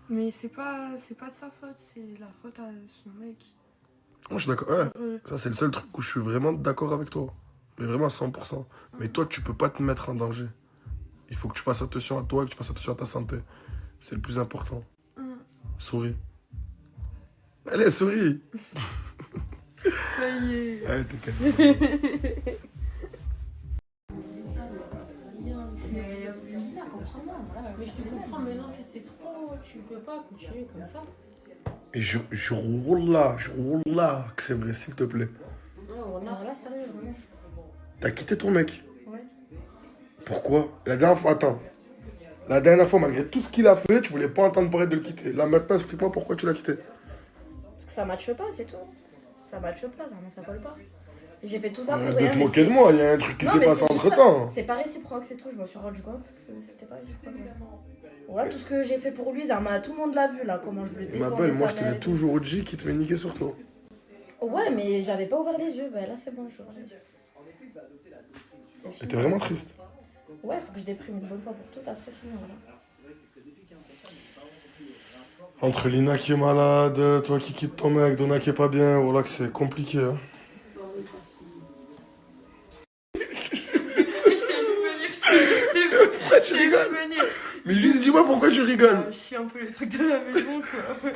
Mais c'est pas de sa faute, c'est la faute à son mec. Moi, je suis d'accord. Ouais, ça, c'est le seul truc où je suis vraiment d'accord avec toi. Mais vraiment à 100%. Mais toi, tu peux pas te mettre en danger. Il faut que tu fasses attention à toi et que tu fasses attention à ta santé. C'est le plus important. Souris. Allez, souris. Ça y est. Allez, t'es calme. Mais je te comprends, mais non, c'est trop. Tu peux pas continuer comme ça. Et je roule là que c'est vrai, s'il te plaît. Non, là, sérieux, vraiment. T'as quitté ton mec? Ouais. Pourquoi? La dernière fois, attends. La dernière fois, malgré tout ce qu'il a fait, tu voulais pas entendre parler de le quitter. Là, maintenant, explique-moi pourquoi tu l'as quitté. Parce que ça matche pas, c'est tout. Ça matche pas, vraiment, ça colle pas. J'ai fait tout ça pour Arrête rien. de te moquer de moi, il y a un truc qui s'est passé entre temps. C'est pas réciproque, c'est tout. Je me suis rendu compte que c'était pas réciproque. Voilà, tout ce que j'ai fait pour lui, tout le monde l'a vu là, comment je le défends. Ma belle, moi je te l'ai toujours dit qu'il te met niquer sur toi. Ouais, mais j'avais pas ouvert les yeux. Bah là, c'est bon, je ouvre les yeux. Et t'es vraiment triste. Ouais, faut que je déprime une bonne fois pour toutes, après finir, voilà. Entre Lina qui est malade, toi qui quittes ton mec, Donna qui est pas bien, voilà que c'est compliqué. Hein. Pourquoi tu rigoles? Mais juste dis-moi pourquoi tu rigoles. Je suis un peu les trucs de la maison, quoi.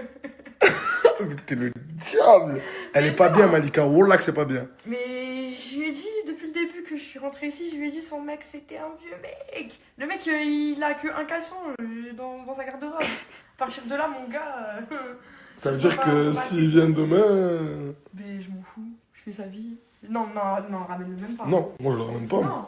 Mais t'es le diable. Elle est pas bien, Malika. Wallah que c'est pas bien. Mais je lui ai dit depuis le début que je suis rentrée ici, je lui ai dit son mec c'était un vieux mec. Le mec il a que un caleçon dans sa garde-robe. À partir de là, mon gars. Ça veut dire que s'il vient demain. Mais je m'en fous, je fais sa vie. Non, ramène-le même pas. Non, moi je le ramène pas. Non.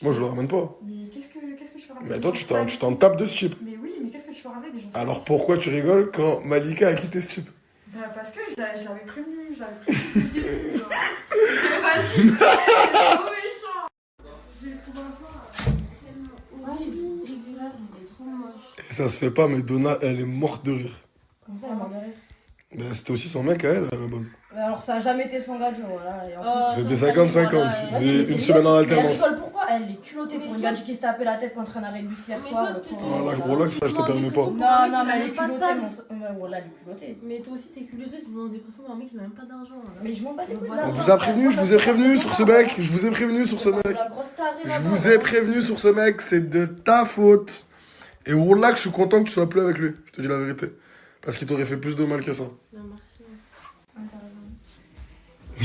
Moi je le ramène pas. Mais qu'est-ce que je peux ramener? Mais toi tu t'en tapes de ce type. Mais oui, mais qu'est-ce que je peux ramener des gens? Alors pourquoi tu rigoles quand Malika a quitté ce type? Bah parce que je l'avais prévenu depuis le début. Genre. Vas-y, c'est trop méchant. J'ai trouvé un peu. Ouais, il est dégueulasse, il est trop moche. Et ça se fait pas, mais Donna elle est morte de rire. Comment ça, elle est morte de rire? Ben, c'était aussi son mec à elle à la base. Alors ça a jamais été son gars de jour, voilà. Et en plus, C'était 50-50. Vous avez une semaine en alternance. Elle rigole pourquoi? Elle est culottée pour une gadget qui se tapait la tête contre un arrêt de bus hier soir. Ah là, je vois là que ça je te permets pas. Non, mais elle est culottée, voilà, elle est culottée. Mais toi aussi t'es culottée, tu demandes des pressions d'un mec qui n'a même pas d'argent. Mais je m'en bats les couilles. On vous a prévenu, je vous ai prévenu sur ce mec. Je vous ai prévenu sur ce mec. Je vous ai prévenu sur ce mec, c'est de ta faute. Et Wallah que je suis content que tu sois plus avec lui. Je te dis la vérité. Parce qu'il t'aurait fait plus de mal que ça. Non, merci.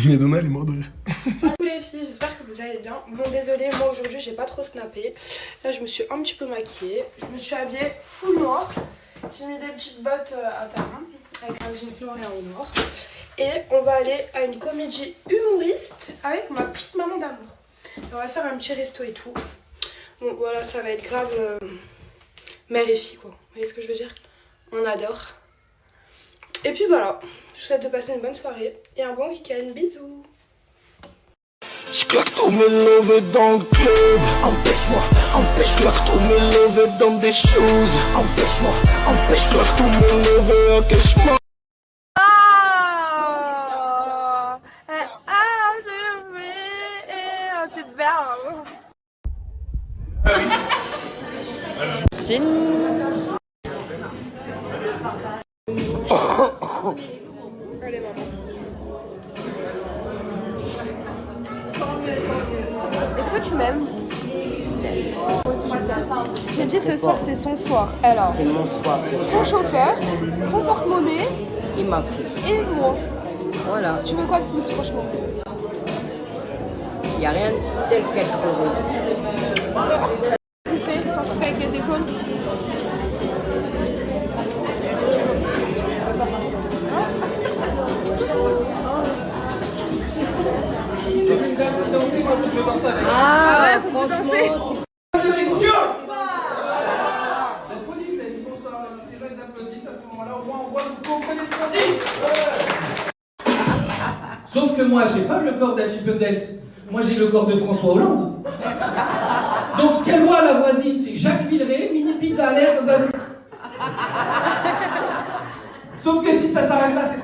Mais Donna, elle est morte de rire. Coucou les filles, j'espère que vous allez bien. Bon, désolée, moi aujourd'hui j'ai pas trop snappé. Là, je me suis un petit peu maquillée. Je me suis habillée full noir. J'ai mis des petites bottes à talons avec un jeans noir et un haut noir. Et on va aller à une comédie humoriste avec ma petite maman d'amour. On va se faire un petit resto et tout. Bon, voilà, ça va être grave mère et fille, quoi. Vous voyez ce que je veux dire? On adore. Et puis voilà, je vous souhaite de passer une bonne soirée et un bon week-end. Bisous. J'claque tous mes levées dans le club. Empêche, claque tous mes levées dans des choses. Empêche, claque tous mes levées à cachemar. Allez, maman. Est-ce que tu m'aimes? Moi aussi je t'aime. J'ai dit ce soir c'est son soir. Alors, C'est mon soir. son chauffeur, son porte-monnaie Il m'a pris. et moi. Voilà. Tu veux quoi de plus franchement? Il n'y a rien tel qu'être heureux. Tu fais quand tu fais avec les épaules? Ah, ouais, faut danser. Sauf que moi, j'ai pas le corps d'Achipendels. Moi, j'ai le corps de François Hollande. Donc, ce qu'elle voit, la voisine, c'est Jacques Villeray, mini pizza à l'air comme ça. Sauf que si ça s'arrête là, c'est